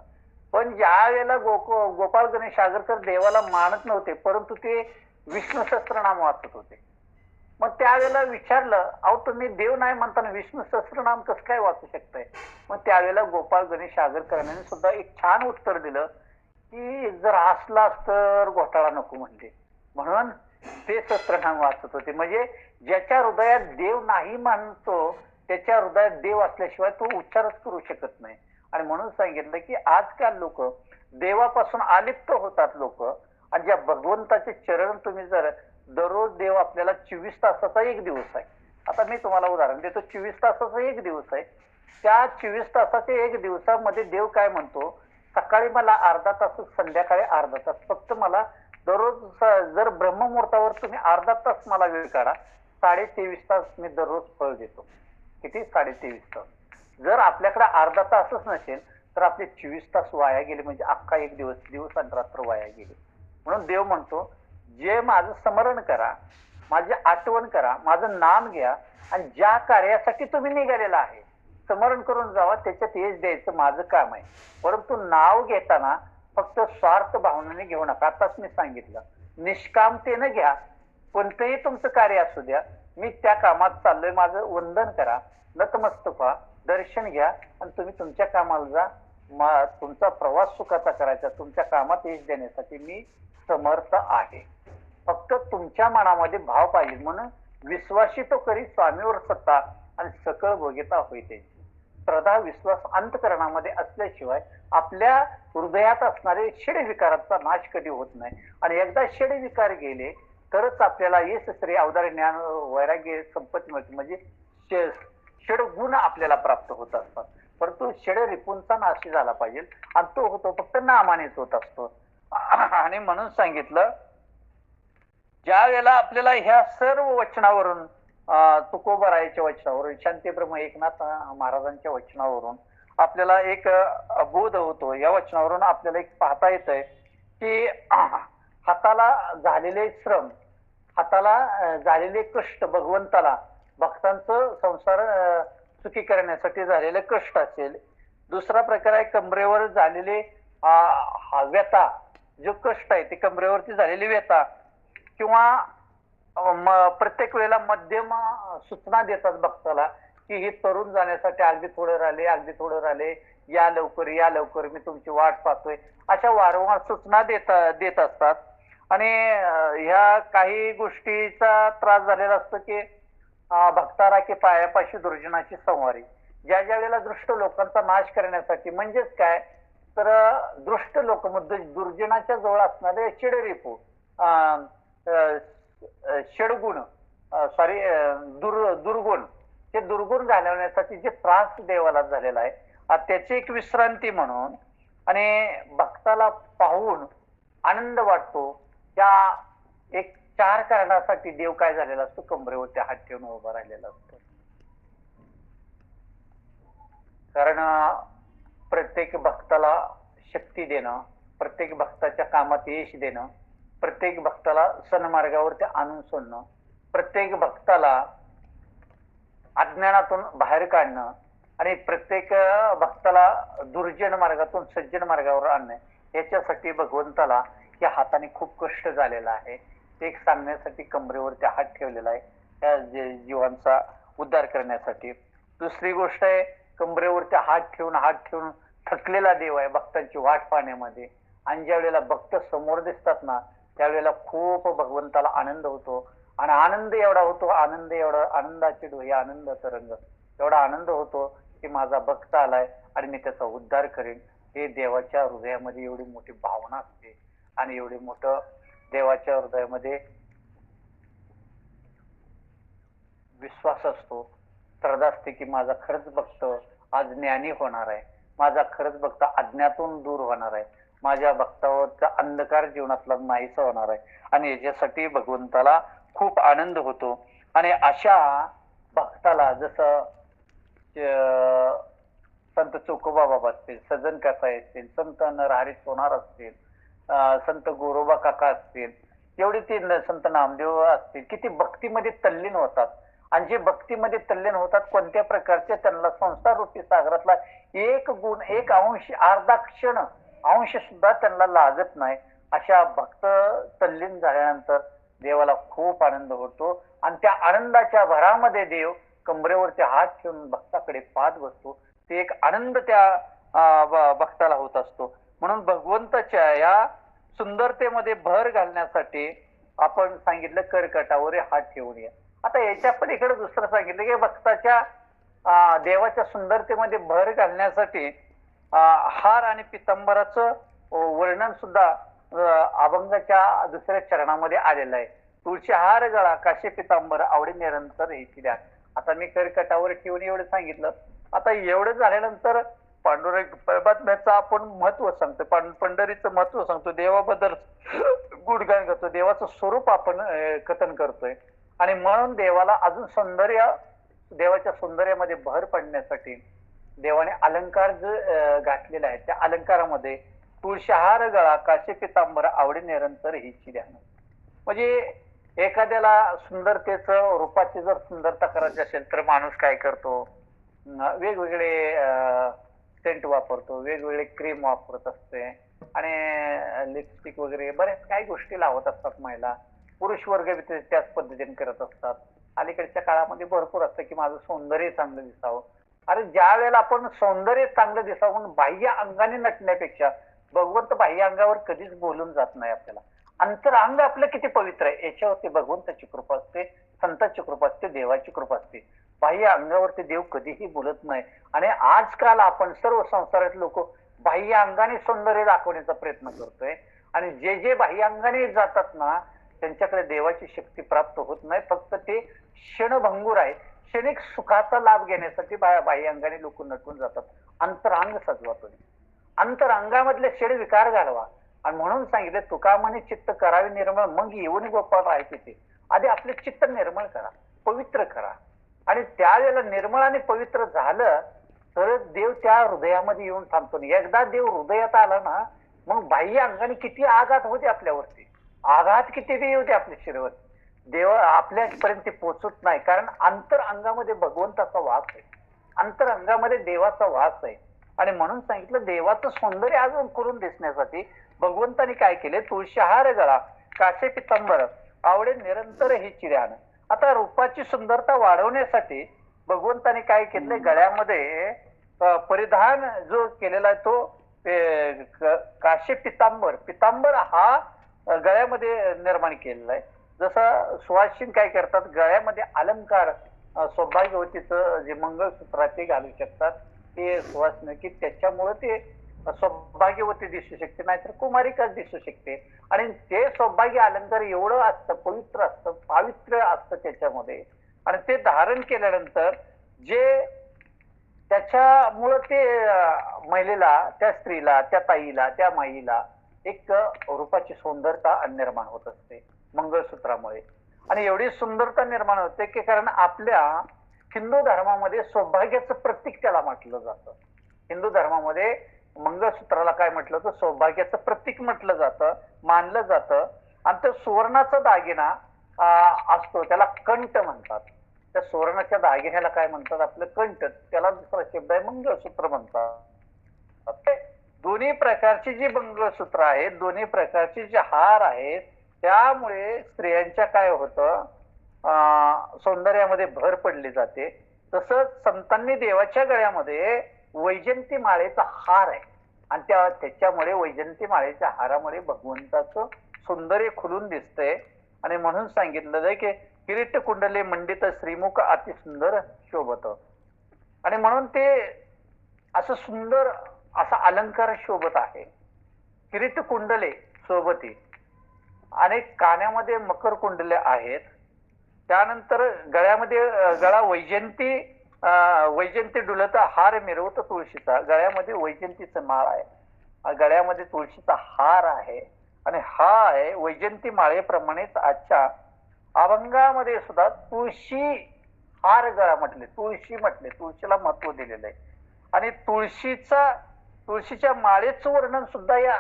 पण ज्या वेळेला गोपाळ गणेश आगरकर देवाला मानत नव्हते परंतु ते विष्णू सहस्त्रनाम वाचत होते. मग त्यावेळेला विचारलं, अहो तुम्ही देव नाही म्हणताना विष्णू सहस्त्रनाम कसं काय वाचू शकताय? मग त्यावेळेला गोपाळ गणेश आगरकरांनी सुद्धा एक छान उत्तर दिलं की जर असलाच तर घोटाळा नको म्हणले, म्हणून ते सहस्त्रनाम वाचत होते. म्हणजे ज्याच्या हृदयात देव नाही म्हणतो त्याच्या हृदयात देव असल्याशिवाय तो उच्चारच करू शकत नाही. आणि म्हणून सांगितलं की आजकाल लोक देवापासून अलिप्त होतात लोक. आणि ज्या भगवंताचे चरण तुम्ही जर दररोज देव आपल्याला 24 तासाचा एक दिवस आहे. आता मी तुम्हाला उदाहरण देतो, 24 तासाचा एक दिवस आहे. त्या 24 तासाच्या एक दिवसामध्ये देव काय म्हणतो, सकाळी मला अर्धा तास, संध्याकाळी अर्धा तास, फक्त मला दररोज जर ब्रह्ममुहूर्तावर तुम्ही अर्धा तास मला वेळ काढा, 23.5 तास मी दररोज फळ देतो. किती? 23.5 तास. जर आपल्याकडे अर्धा तासच नसेल तर आपले 24 तास वाया गेले, म्हणजे अख्खा एक दिवस आणि रात्र वाया गेले. म्हणून देव म्हणतो जे माझं स्मरण करा माझी आठवण करा, माझं नाम घ्या आणि ज्या कार्यासाठी तुम्ही निघालेला आहे स्मरण करून जावा, त्याच्यात यश द्यायचं माझं काम आहे. परंतु नाव घेताना फक्त स्वार्थ भावनेने घेऊ नका. आताच मी सांगितलं, निष्कामतेनं घ्या. कोणतंही तुमचं कार्य असू द्या, मी त्या कामात चाललोय, माझं वंदन करा, नतमस्तक व्हा, दर्शन घ्या आणि तुम्ही तुमच्या कामाला जा. तुमचा प्रवास सुखाचा करायचा, तुमच्या कामात यश देण्यासाठी मी समर्थ आहे. फक्त तुमच्या मनामध्ये भाव पाहिजे. म्हणून विश्वासी तो करी स्वामीवर सत्ता आणि सकळ भोगिता होई त्याची. श्रद्धा विश्वास अंतकरणामध्ये असल्याशिवाय आपल्या हृदयात असणारे षड विकारांचा नाश कधी होत नाही. आणि एकदा षड विकार गेले तरच आपल्याला यश श्री अवधारी ज्ञान वैराग्य संपत्ती मिळते. म्हणजे षड गुण आपल्याला प्राप्त होत असतात. परंतु षड रिपूंचा नाश झाला पाहिजे आणि तो होतो फक्त नामानेच होत असतो. आणि म्हणून सांगितलं, ज्या वेळेला आपल्याला ह्या सर्व वचनावरून, तुकोबरायाच्या वचनावरून, शांतीब्रह्म एकनाथ महाराजांच्या वचनावरून आपल्याला एक बोध होतो. या वचनावरून आपल्याला एक पाहता येत आहे की हाताला झालेले श्रम, हाताला झालेले कष्ट, भगवंताला भक्तांचं संसार सुखी करण्यासाठी झालेले कष्ट असेल. दुसरा प्रकार आहे कमरेवर झालेले व्यथा, जो कष्ट आहे ते कमरेवरती झालेली व्यथा. किंवा प्रत्येक वेळेला मध्यम सूचना देतात भक्ताला की हे तरुण जाण्यासाठी अगदी थोडं राहिले, अगदी थोडं राहिले, या लवकर, या लवकर, मी तुमची वाट पाहतोय, अशा वारंवार सूचना देत असतात. आणि ह्या काही गोष्टीचा त्रास झालेला असतो की भक्ताला की पायापाशी दुर्जनाची संवारी. ज्या ज्या वेळेला दृष्ट लोकांचा नाश करण्यासाठी, म्हणजेच काय तर दृष्ट लोक मध्ये दुर्जनाच्या जवळ असणारे चिडरिपू, षडगुण, दुर्गुण, ते दुर्गुण घालवण्यासाठी जे त्रास देवाला झालेला आहे, त्याची एक विश्रांती म्हणून आणि भक्ताला पाहून आनंद वाटतो, त्या एक 4 कारणासाठी देव काय झालेला असतो, कमरेवरती हात ठेवून उभा राहिलेला असतो. कारण प्रत्येक भक्ताला शक्ती देणं, प्रत्येक भक्ताच्या कामात यश देणं, प्रत्येक भक्ताला सन्मार्गावरती आणून सोडणं, प्रत्येक भक्ताला अज्ञानातून बाहेर काढणं आणि प्रत्येक भक्ताला दुर्जन मार्गातून सज्जन मार्गावर आणणं, याच्यासाठी भगवंताला या हाताने खूप कष्ट झालेला आहे. ते एक सांगण्यासाठी कमरेवरती हात ठेवलेला आहे, त्या जीवांचा उद्धार करण्यासाठी. दुसरी गोष्ट आहे, कमरेवरती हात ठेवून थकलेला देव आहे भक्तांची वाट पाहण्यामध्ये. आणि ज्या वेळेला भक्त समोर दिसतात ना, त्यावेळेला खूप भगवंताला आनंद होतो. आणि आनंद एवढा होतो, आनंदाचे डोळे, आनंद तरंग, एवढा आनंद होतो की माझा भक्त आलाय आणि मी त्याचा उद्धार करेन. हे देवाच्या हृदयामध्ये एवढी मोठी भावना असते आणि एवढी मोठं देवाच्या हृदयामध्ये विश्वास असतो, श्रद्धा असते की माझा खरंच भक्त आज ज्ञानी होणार आहे, माझा खरंच भक्त अज्ञातून दूर होणार आहे, माझ्या भक्तावरचा अंधकार जीवनातला नाहीसा होणार आहे. आणि याच्यासाठी भगवंताला खूप आनंद होतो. आणि अशा भक्ताला जसं संत चोकोबा बाबा असतील, सज्जन काका असतील, संत नरहरी सोनार असतील, संत गोरोबा काका असतील, एवढी ती संत नामदेव असतील, किती भक्तीमध्ये तल्लीन होतात. आणि जे भक्तीमध्ये तल्लीन होतात, कोणत्या प्रकारचे त्यांना संसार रूपी सागरातला एक गुण, एक अंश, अर्धा क्षण अंश सुद्धा त्यांना लागत नाही. अशा भक्त तल्लीन झाल्यानंतर देवाला खूप आनंद होतो. आणि त्या आनंदाच्या भरामध्ये देव कमरेवरती हात ठेवून भक्ताकडे पाहत बसतो. ते एक आनंद त्या भक्ताला होत असतो. म्हणून भगवंताच्या या सुंदरतेमध्ये भर घालण्यासाठी आपण सांगितलं करकटावर हात ठेवून या. आता याच्या पलीकडे दुसरं सांगितलं की भक्ताच्या देवाच्या सुंदरतेमध्ये भर घालण्यासाठी हार आणि पितांबराचं वर्णन सुद्धा अभंगाच्या दुसऱ्या चरणामध्ये आलेलं आहे. तुळशी हार गळा काशी पितांबर आवडी निरंतर हे द्या. आता मी करकटावर ठेवून एवढं सांगितलं. आता एवढं झाल्यानंतर पांडुरंग परमात्म्याचं आपण महत्व सांगतो, पंढरीचं महत्व सांगतो, देवाबद्दल गुणगान करतो, देवाचं स्वरूप आपण कथन करतोय. आणि म्हणून देवाला अजून सौंदर्य, देवाच्या सौंदर्यामध्ये भर पडण्यासाठी देवाने अलंकार जे घातलेला आहे, त्या अलंकारामध्ये तुळशी हार गळा काशी पितांबर आवडी निरंतर हिची ध्यान. म्हणजे एखाद्याला सुंदरतेचं रूपाची जर सुंदरता करायची असेल तर माणूस काय करतो, वेगवेगळे सेंट वापरतो, वेगवेगळे क्रीम वापरत असते आणि लिपस्टिक वगैरे बऱ्याच काही गोष्टी लावत असतात महिला. पुरुष वर्ग बी त्याच पद्धतीने करत असतात. अलीकडच्या काळामध्ये भरपूर असतं की माझं सौंदर्य चांगलं दिसावं. अरे ज्या वेळेला आपण सौंदर्य चांगलं दिसावं म्हणून बाह्य अंगाने नटण्यापेक्षा भगवंत बाह्य अंगावर कधीच बोलून जात नाही आपल्याला. अंतरंग आपलं किती पवित्र आहे याच्यावरती भगवंताची कृपा असते, संतांची कृपा असते, देवाची कृपा असते. बाह्य अंगावरती देव कधीही बोलत नाही. आणि आजकाल आपण सर्व संसारात लोक बाह्य अंगाने सौंदर्य दाखवण्याचा प्रयत्न करतोय आणि जे जे बाह्य अंगाने जातात ना त्यांच्याकडे देवाची शक्ती प्राप्त होत नाही. फक्त ते क्षणभंगूर आहे. क्षणिक सुखाचा लाभ घेण्यासाठी बाह्य अंगाने लोक नटून जातात. अंतरांग सजवा तुम्ही, अंतरंगामधले षड विकार घालवा. आणि म्हणून सांगितले तुका म्हणे चित्त करावे निर्मळ मग येऊन गोपाळ राहायचे. ते आधी आपले चित्त निर्मळ करा, पवित्र करा. आणि त्यावेळेला निर्मळ आणि पवित्र झालं तर देव त्या हृदयामध्ये येऊन थांबतो. एकदा देव हृदयात आला ना मग बाह्य अंगाने किती आघात होते आपल्यावरती, आघात किती बी होते आपल्या शरीरावर, देव आपल्यापर्यंत पोहोचत नाही. कारण अंतर अंगामध्ये भगवंताचा वास आहे, अंतर अंगामध्ये देवाचा वास आहे. आणि म्हणून सांगितलं देवाचं सौंदर्य अजून करून दिसण्यासाठी भगवंताने काय केले, तुळशीहार गळा, काशे पितांबर आवडे निरंतर हे चिऱ्यान. आता रूपाची सुंदरता वाढवण्यासाठी भगवंताने काय केलंय, गळ्यामध्ये परिधान जो केलेला आहे तो काशे पितांबर, पितांबर हा गळ्यामध्ये निर्माण केलेला आहे. जसं सुवासिन काय करतात, गळ्यामध्ये अलंकार सौभाग्यवतीचं जे मंगळसूत्र ते घालू शकतात. ते सुवासिन की त्याच्यामुळे ते सौभाग्यवती दिसू शकते, नाहीतर कुमारिकाच दिसू शकते. आणि ते सौभाग्य अलंकार एवढं असतं, पवित्र असतं, पावित्र्य असतं त्याच्यामध्ये. आणि ते धारण केल्यानंतर जे त्याच्यामुळं ते महिलेला, त्या स्त्रीला, त्या ताईला, त्या माईला एक रूपाची सुंदरता निर्माण होत असते मंगळसूत्रामुळे. आणि एवढी सुंदरता निर्माण होते की कारण आपल्या हिंदू धर्मामध्ये सौभाग्याचं प्रतीक त्याला म्हटलं जातं. हिंदू धर्मामध्ये मंगळसूत्राला काय म्हटलं तर सौभाग्याचं प्रतीक म्हटलं जातं, मानलं जातं. आणि तो सुवर्णाचा दागिना असतो, त्याला कंठ म्हणतात. त्या सुवर्णाच्या दागिन्याला काय म्हणतात, आपलं कंठ, त्याला दुसरा शब्द आहे मंगळसूत्र म्हणतात. दोन्ही प्रकारची जी मंगळसूत्र आहेत, दोन्ही प्रकारचे जे हार आहेत, त्यामुळे स्त्रियांच्या काय होतं, सौंदर्यामध्ये भर पडली जाते. तसंच संतांनी देवाच्या गळ्यामध्ये वैजंती माळेचा हार आहे आणि त्याच्यामुळे वैजंती माळेच्या हारामुळे भगवंताचं सौंदर्य खुलून दिसतंय. आणि म्हणून सांगितलं की किरीट कुंडले मंडित श्रीमुख अति सुंदर शोभत. आणि म्हणून ते असं सुंदर असा अलंकार शोभत आहे. किरीट कुंडले शोभती आणि कानामध्ये मकर कुंडले आहेत. त्यानंतर गळ्यामध्ये गळा वैजंती डुलत हार मिरवत तुळशीचा. गळ्यामध्ये वैजंतीचं माळ आहे, गळ्यामध्ये तुळशीचा हार आहे. आणि हा आहे वैजंती माळेप्रमाणेच आजच्या अभंगामध्ये सुद्धा तुळशी हार गळा म्हटले, तुळशी म्हटले, तुळशीला महत्व दिलेलं आहे. आणि तुळशीच्या माळेचं वर्णन सुद्धा या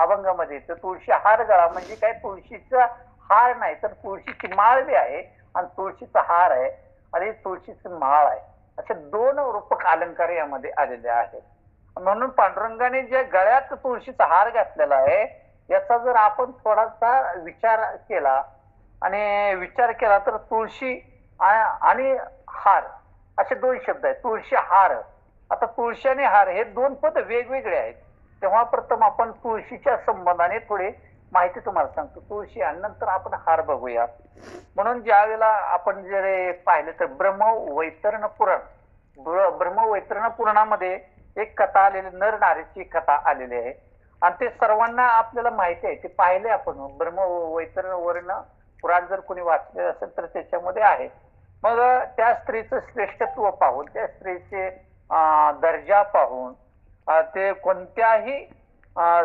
अभंगामध्ये येतं. तुळशी हार गळा म्हणजे काय, तुळशीचा हार नाही तर तुळशीची माळ बी आहे आणि तुळशीचा हार आहे आणि तुळशीची माळ आहे. असे दोन रूपक अलंकार यामध्ये आलेले आहेत. म्हणून पांडुरंगाने जे गळ्यात तुळशीचा हार घातलेला आहे याचा जर आपण थोडासा विचार केला तर तुळशी आणि हार असे दोन शब्द आहेत. तुळशी हार, आता तुळशी आणि हार हे दोन पद वेगवेगळे आहेत. तेव्हा प्रथम आपण तुळशीच्या संबंधाने थोडी माहिती तुम्हाला सांगतो, तुळशी आणि नंतर आपण हार बघूया. म्हणून ज्या वेळेला आपण जर पाहिलं तर ब्रह्मवैतरण पुराणामध्ये एक कथा आलेली, नर नारीची कथा आलेली आहे. आणि ते सर्वांना आपल्याला माहिती आहे, ते पाहिले आपण. ब्रह्मवैतरण वर्ण पुराण जर कोणी वाचले असेल तर त्याच्यामध्ये आहे. मग त्या स्त्रीचं श्रेष्ठत्व पाहून, त्या स्त्रीचे दर्जा पाहून, ते कोणत्याही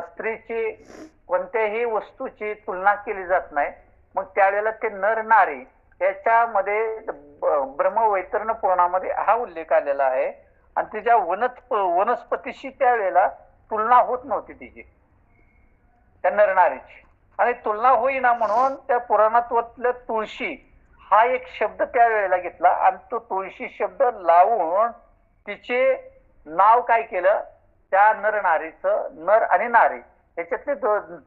स्त्रीची कोणत्याही वस्तूची तुलना केली जात नाही. मग त्यावेळेला ते नर नारी त्याच्यामध्ये ब्रह्मवैतरण पुराणामध्ये हा उल्लेख आलेला आहे. आणि तिच्या वनस्पतीशी त्यावेळेला तुलना होत नव्हती तिची, त्या नर नारीची. आणि तुलना होईना म्हणून त्या पुराणातल्या तुळशी हा एक शब्द त्या वेळेला घेतला आणि तो तुळशी शब्द लावून तिचे नाव काय केलं, त्या नर नारीचं, नर आणि नारी त्याच्यातली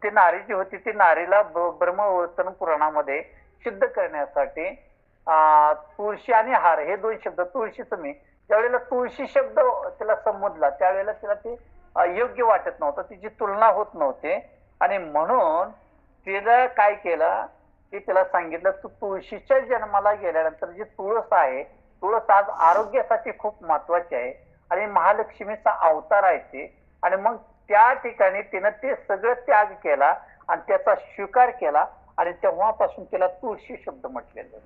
ती नारी जी होती ती नारीला ब्रह्मवर्तन पुराणामध्ये सिद्ध करण्यासाठी तुळशी आणि हार हे दोन शब्द, तुळशीचं मी ज्यावेळेला तुळशी शब्द तिला संबोधला त्यावेळेला तिला ते योग्य वाटत नव्हतं, तिची तुलना होत नव्हते आणि म्हणून तिला काय केलं की तिला सांगितलं तू तुळशीच्या जन्माला गेल्यानंतर जी तुळस आहे, तुळस आज आरोग्यासाठी खूप महत्वाची आहे आणि महालक्ष्मीचा अवतार आहे ते, आणि मग त्या ठिकाणी तिनं ते सगळं त्याग केला आणि त्याचा स्वीकार केला आणि तेव्हापासून तिला तुळशी शब्द म्हटलेलं.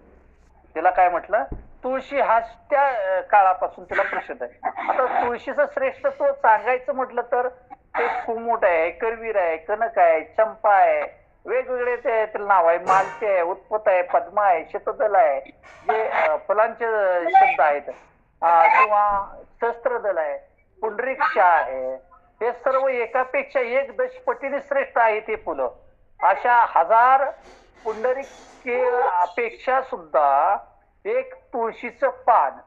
तिला काय म्हटलं, तुळशी हा त्या काळापासून तिला प्रसिद्ध आहे. आता तुळशीचं श्रेष्ठत्व सांगायचं म्हटलं तर ते कुमुट आहे, करवीर आहे, कनक आहे, चंपा आहे, वेगवेगळे ते नाव आहे, मालती आहे, उत्पत आहे, पद्मा आहे, शतदल आहे, जे फुलांचे शब्द आहेत, किंवा शस्त्रदल आहे, पुंडरीक्षा आहे, हे सर्व एकापेक्षा एक दशपटीने श्रेष्ठ आहे ते फुलं. अशा हजार पुंडरीकेपेक्षा सुद्धा एक तुळशीचं पान,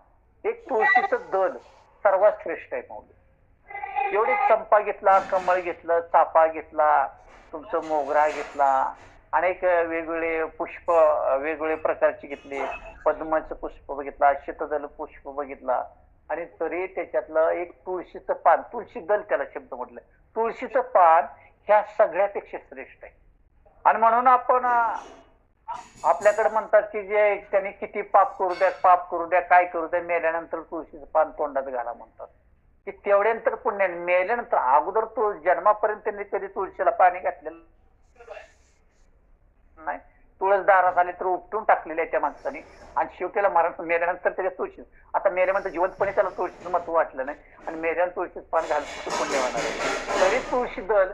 एक तुळशीचं दल सर्वात श्रेष्ठ आहे माऊली. एवढी चंपा घेतला, कमळ घेतलं, चाफा घेतला, तुमचं मोगरा घेतला, अनेक वेगवेगळे पुष्प वेगवेगळे प्रकारची घेतली, पद्माचं पुष्प बघितला, शतदल पुष्प बघितला, आणि तरी त्याच्यातलं एक तुळशीचं पान, तुळशी दल त्याला शब्द म्हटलं, तुळशीचं पान ह्या सगळ्यापेक्षा श्रेष्ठ आहे. आणि म्हणून आपण आपल्याकडे म्हणतात की जे त्यांनी किती पाप करू द्या, पाप करू द्या, काय करू द्या, मेल्यानंतर तुळशीचं पान तोंडात घाला म्हणतात की तेवढ्यानंतर पुण्य, मेल्यानंतर अगोदर तो जन्मापर्यंत त्यांनी कधी तुळशीला पाणी घातलेलं नाही. तुळस दारात आली तर उपटून टाकलेली आहे त्या माणसाने आणि शेवटीला मरण मेल्यानंतर त्याच्या तुळशी, आता मेल्यानंतर जिवंतपणे त्याला तुळशीचं महत्व वाटलं नाही आणि मेल्यानंतर तुळशीचं पान घालून पुण्य होणार आहे. तरी तुळशी दल,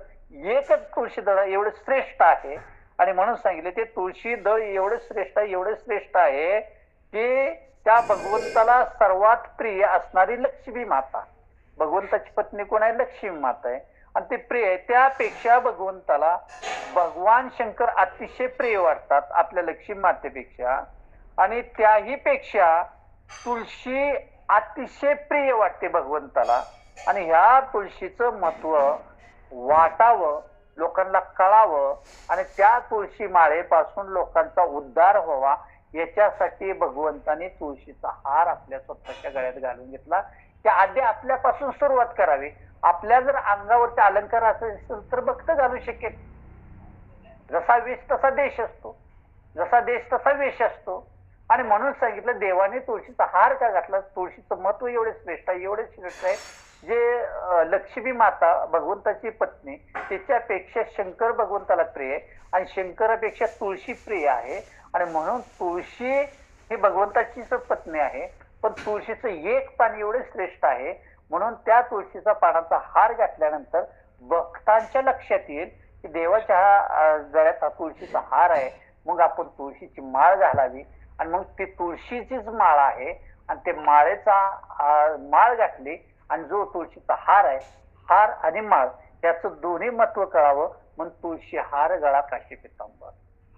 एकच तुळशी दल एवढं श्रेष्ठ आहे आणि म्हणून सांगितले ते तुळशी दल एवढं श्रेष्ठ आहे, एवढं श्रेष्ठ आहे की त्या भगवंताला सर्वात प्रिय असणारी लक्ष्मी माता, भगवंताची पत्नी कोण आहे, लक्ष्मी माता आहे आणि ते प्रिय आहे. त्यापेक्षा भगवंताला भगवान शंकर अतिशय प्रिय वाटतात आपल्या लक्ष्मी मातेपेक्षा, आणि त्याही पेक्षा तुळशी अतिशय प्रिय वाटते भगवंताला. आणि ह्या तुळशीचं महत्व वाटावं, लोकांना कळावं आणि त्या तुळशी माळेपासून लोकांचा उद्धार व्हावा याच्यासाठी भगवंताने तुळशीचा हार आपल्या स्वतःच्या गळ्यात घालून घेतला. की आधी आपल्यापासून सुरुवात करावी. आपल्या जर अंगावरचे अलंकार असेल तर भक्त घालू शकेल. जसा वेश तसा देश असतो, जसा देश तसा वेश असतो. आणि म्हणून सांगितलं देवाने तुळशीचा हार का घातला, तुळशीचं महत्व एवढे श्रेष्ठ आहे, एवढे श्रेष्ठ आहे जे लक्ष्मी माता भगवंताची पत्नी त्याच्यापेक्षा शंकर भगवंताला प्रिय आहे आणि शंकरापेक्षा तुळशी प्रिय आहे. आणि म्हणून तुळशी ही भगवंताचीच पत्नी आहे, पण तुळशीचं एक पान एवढे श्रेष्ठ आहे म्हणून त्या तुळशीचा पानाचा हार घातल्यानंतर भक्तांच्या लक्षात येईल की देवाच्या गळ्यात हा तुळशीचा हार आहे, मग आपण तुळशीची माळ घालावी. आणि मग ती तुळशीचीच माळ आहे आणि ते माळेचा माळ घातली आणि जो तुळशीचा हार आहे, हार आणि माळ याचं दोन्ही महत्व कळावं म्हणून तुळशी हार गळा काशी पितांबर.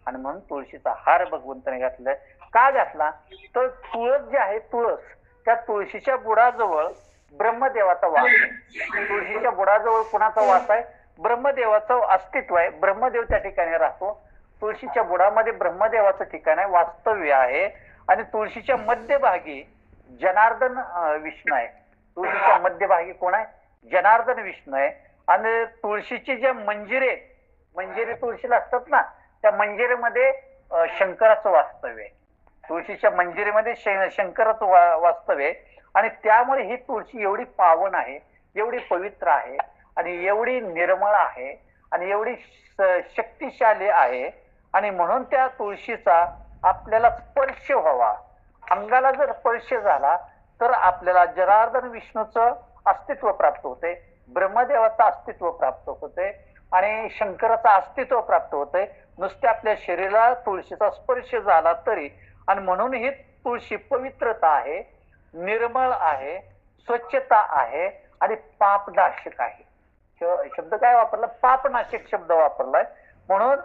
आणि म्हणून तुळशीचा हार भगवंताने घातलाय. का घातला तर तुळस जी आहे, तुळस, त्या तुळशीच्या बुडाजवळ ब्रह्मदेवाचा वास आहे. तुळशीच्या बुडाजवळ कुणाचा वास आहे, ब्रह्मदेवाचं अस्तित्व आहे, ब्रह्मदेव त्या ठिकाणी राहतो. तुळशीच्या बुडामध्ये ब्रह्मदेवाचं ठिकाण आहे, वास्तव्य आहे. आणि तुळशीच्या मध्यभागी जनार्दन विष्णू आहे. तुळशीच्या मध्यभागी कोण आहे, जनार्दन विष्णू आहे. आणि तुळशीची जे मंजिरे, मंजिरे तुळशीला असतात ना, त्या मंजिरेमध्ये शंकराचं वास्तव्य आहे. तुळशीच्या मंजिरेमध्ये शंकराचं वास्तव्य आहे. आणि त्यामुळे ही तुळशी एवढी पावन आहे, एवढी पवित्र आहे आणि एवढी निर्मळ आहे आणि एवढी शक्तिशाली आहे. आणि म्हणून त्या तुळशीचा आपल्याला स्पर्श व्हावा. अंगाला जर स्पर्श झाला तर आपल्याला जनार्दन विष्णूचं अस्तित्व प्राप्त होते, ब्रह्मदेवाचं अस्तित्व प्राप्त होते आणि शंकराचं अस्तित्व प्राप्त होते नुसते आपल्या शरीराला तुळशीचा स्पर्श झाला तरी. आणि म्हणून ही तुळशी पवित्रता आहे, निर्मळ आहे, स्वच्छता आहे आणि पापनाशक आहे. शब्द काय वापरला, पापनाशक शब्द वापरलाय. म्हणून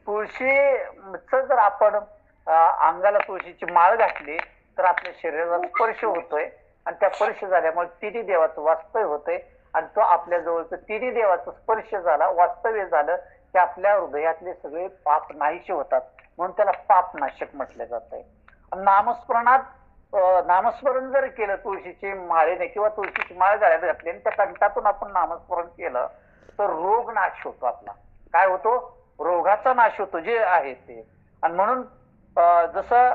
तुळशीचं जर आपण अंगाला तुळशीची माळ घातली तर आपल्या शरीराला स्पर्श होतोय आणि त्या स्पर्श झाल्यामुळे तिन्ही देवाचं वास्तव्य होतंय आणि तो आपल्या जवळचं तिन्ही देवाचा स्पर्श झाला, वास्तव्य झालं की आपल्या हृदयातले सगळे पाप नाहीसे होतात, म्हणून त्याला पापनाशक म्हटलं जात आहे. नामस्मरणात नामस्मरण जर केलं तुळशीची माळेने किंवा तुळशीची माळ गळ्यात घातली आणि त्या कंठातून आपण नामस्मरण केलं तर रोग नाश होतो आपला. काय होतो? रोगाचा नाश होतो जे आहे ते. आणि म्हणून जसं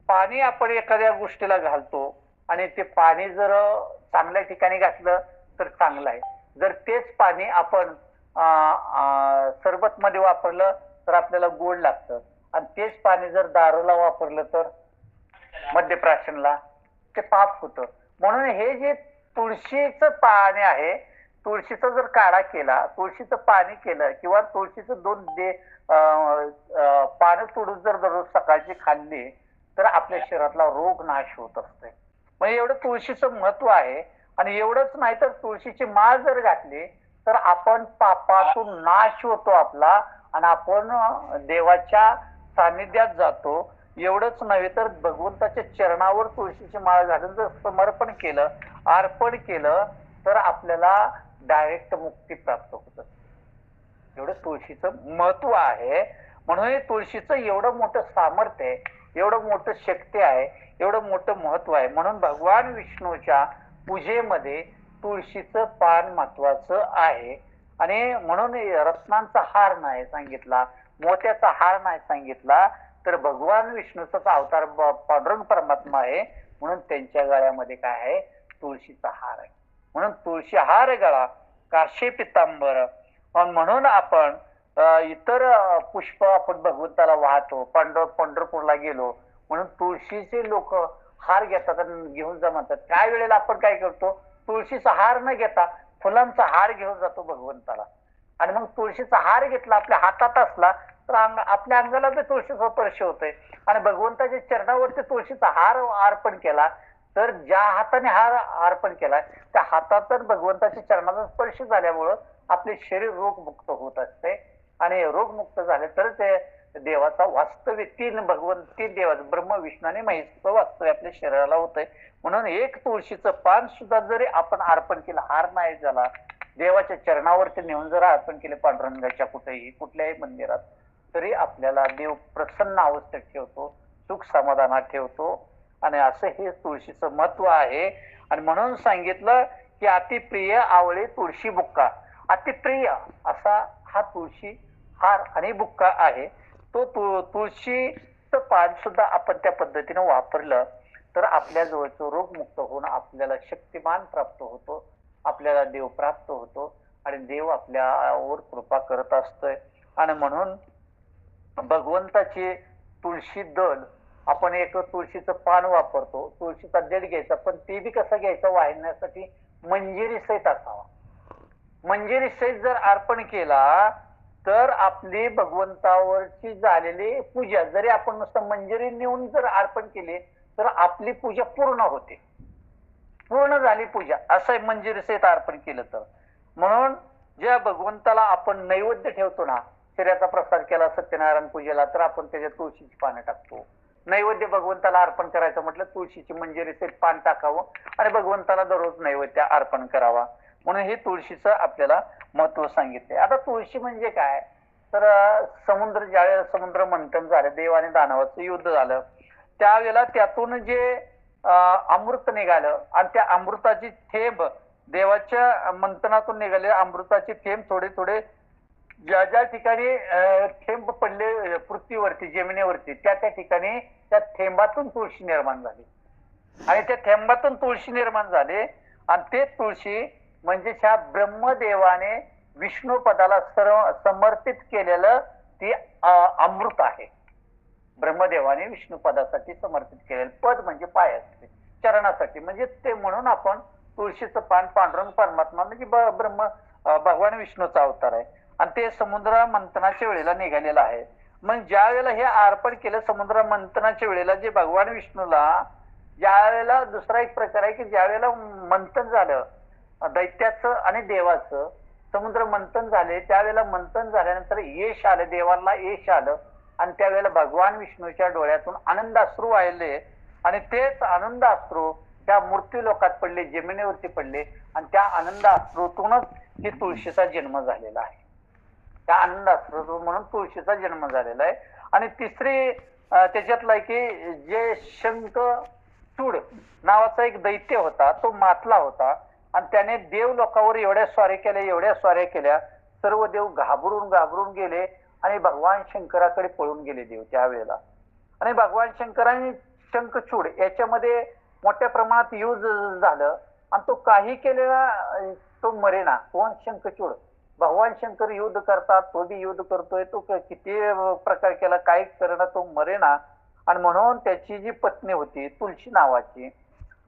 पाणी आपण एखाद्या गोष्टीला घालतो आणि ते पाणी जर चांगल्या ठिकाणी घातलं तर चांगलं आहे, जर तेच पाणी आपण सरबत मध्ये वापरलं तर आपल्याला गोड लागतं आणि तेच पाणी जर दारूला वापरलं तर मद्यप्राशनला ते पाप होतं. म्हणून हे जे तुळशीचं पाणी आहे, तुळशीचा जर काढा केला, तुळशीचं पाणी केलं किंवा तुळशीचं दोन पानं तोडून जर दररोज सकाळची खाल्ली तर आपल्या शरीरातला रोग नाश होत असते. म्हणजे एवढं तुळशीचं महत्व आहे. आणि एवढंच नाही तर तुळशीची माळ जर घातली तर आपण पापातून नाश होतो आपला आणि आपण देवाच्या सानिध्यात जातो. एवढंच नव्हे तर भगवंताच्या चरणावर तुळशीची माळ घालून जर समर्पण केलं, अर्पण केलं तर आपल्याला डायरेक्ट मुक्ती प्राप्त होत. एवढं तुळशीचं महत्व आहे. म्हणून तुळशीचं एवढं मोठं सामर्थ्य आहे, एवढं मोठं शक्ती आहे, एवढं मोठं महत्व आहे. म्हणून भगवान विष्णूच्या पूजेमध्ये तुळशीचं पान महत्वाचं आहे. आणि म्हणून रत्नांचा हार नाही सांगितला, मोत्याचा हार नाही सांगितला, तर भगवान विष्णूचाच अवतार पांडुरंग परमात्मा आहे म्हणून त्यांच्या गळ्यामध्ये काय आहे? तुळशीचा हार आहे. म्हणून तुळशी हार गळा काशे पितांबर. म्हणून आपण इतर पुष्प आपण भगवंताला वाहतो. पंढरपूरला गेलो म्हणून तुळशीचे लोक हार घेतात आणि घेऊन जा म्हणतात. त्यावेळेला आपण काय करतो? तुळशीचा हार न घेता फुलांचा हार घेऊन जातो भगवंताला. आणि मग तुळशीचा हार घेतला आपल्या हातात असला तर आपल्या अंगाला ते तुळशीचा स्पर्श होतोय. आणि भगवंताच्या चरणावरती तुळशीचा हार अर्पण केला तर ज्या हाताने हार अर्पण केला त्या हातात भगवंताच्या चरणाचा स्पर्श झाल्यामुळं आपले शरीर रोगमुक्त होत असते. आणि रोगमुक्त झाले तर ते देवाचा वास्तव्य तीन देवाचं ब्रह्म विष्णू आणि महेशचं वास्तव्य आपल्या शरीराला होतंय. म्हणून एक तुळशीचं पान सुद्धा जरी आपण अर्पण केलं, हार नाही झाला, देवाच्या चरणावरती नेऊन जर अर्पण केले पांडुरंगाच्या कुठल्याही मंदिरात, तरी आपल्याला देव प्रसन्न अवस्थेत ठेवतो, सुख समाधानात ठेवतो. आणि असं हे तुळशीचं महत्व आहे. आणि म्हणून सांगितलं की अतिप्रिय आवळे तुळशी बुक्का. अतिप्रिय असा हा तुळशी हार आणि बुक्का आहे. तो तुळशीचं पान सुद्धा आपण त्या पद्धतीने वापरलं तर आपल्या जवळचं रोगमुक्त होऊन आपल्याला शक्तिमान प्राप्त होतो, आपल्याला देव प्राप्त होतो आणि देव आपल्यावर कृपा करत असतोय. आणि म्हणून भगवंताची तुळशी दल आपण एक तुळशीचं पान वापरतो, तुळशीचा देठ घ्यायचा, पण ते बी कसं घ्यायचं? वाहिण्यासाठी मंजिरी सहित असावा. मंजिरी सहित जर अर्पण केला तर आपली भगवंतावरची झालेली पूजा, जरी आपण नुसतं मंजिरी नेऊन जर अर्पण केली तर आपली पूजा पूर्ण होते, पूर्ण झाली पूजा असं मंजिरी सहित अर्पण केलं तर. म्हणून ज्या भगवंताला आपण नैवेद्य ठेवतो ना, शिऱ्याचा प्रसाद केला सत्यनारायण पूजेला तर आपण त्याच्यात तुळशीची पानं टाकतो. नैवेद्य भगवंताला अर्पण करायचं म्हटलं तुळशीची मंजिरी सहित पान टाकावं आणि भगवंताला दररोज नैवेद्य अर्पण करावा. म्हणून हे तुळशीचं आपल्याला महत्व सांगितले. आता तुळशी म्हणजे काय? तर समुद्र, ज्यावेळेला समुद्र मंथन झालं, देव आणि दानवाचं युद्ध झालं, त्यावेळेला त्यातून जे अमृत निघालं आणि त्या अमृताची थेंब, देवाच्या मंथनातून निघाले अमृताची थेंब थोडे थोडे ज्या ज्या ठिकाणी थेंब पडले पृथ्वीवरती, जमिनीवरती, त्या त्या ठिकाणी त्या थेंबातून तुळशी निर्माण झाली. आणि त्या थेंबातून तुळशी निर्माण झाले आणि ते तुळशी म्हणजे ह्या ब्रह्मदेवाने विष्णू पदाला समर्पित केलेलं ते अमृत आहे. ब्रह्मदेवाने विष्णू पदासाठी समर्पित केलेलं पद म्हणजे पाय असते, चरणासाठी. म्हणजे ते म्हणून आपण तुळशीचं पान पांडुरंग परमात्मा म्हणजे भगवान विष्णूचा अवतार आहे आणि ते समुद्र मंथनाच्या वेळेला निघालेलं आहे. मग ज्या वेळेला हे अर्पण केलं समुद्र मंथनाच्या वेळेला, जे भगवान विष्णूला ज्या वेळेला, दुसरा एक प्रकार आहे की ज्या वेळेला मंथन झालं दैत्याचं आणि देवाचं, समुद्र मंथन झाले. त्यावेळेला मंथन झाल्यानंतर यश आलं, देवाला यश आलं आणि त्यावेळेला भगवान विष्णूच्या डोळ्यातून आनंदाश्रू वाहिले आणि तेच आनंदाश्रू त्या मृत्यू लोकात पडले, जमिनीवरती पडले आणि त्या आनंदाश्रूतूनच ही तुळशीचा जन्म झालेला आहे. त्या आनंदाश्रू म्हणून तुळशीचा जन्म झालेला आहे. आणि तिसरी त्याच्यातला की जे शंखचूड नावाचा एक दैत्य होता, तो मातला होता आणि त्याने देव लोकांवर एवढ्या स्वाऱ्या केल्या, सर्व देव घाबरून गेले आणि भगवान शंकराकडे पळून गेले देव त्यावेळेला. आणि भगवान शंकरांनी शंखचूड याच्यामध्ये मोठ्या प्रमाणात युद्ध झालं आणि तो काही केलेला तो मरेना. कोण? शंखचूड. भगवान शंकर युद्ध करतात, तो बी युद्ध करतोय, तो किती प्रकार केला, काही करणं, तो मरेना. आणि म्हणून त्याची जी पत्नी होती तुलसी नावाची,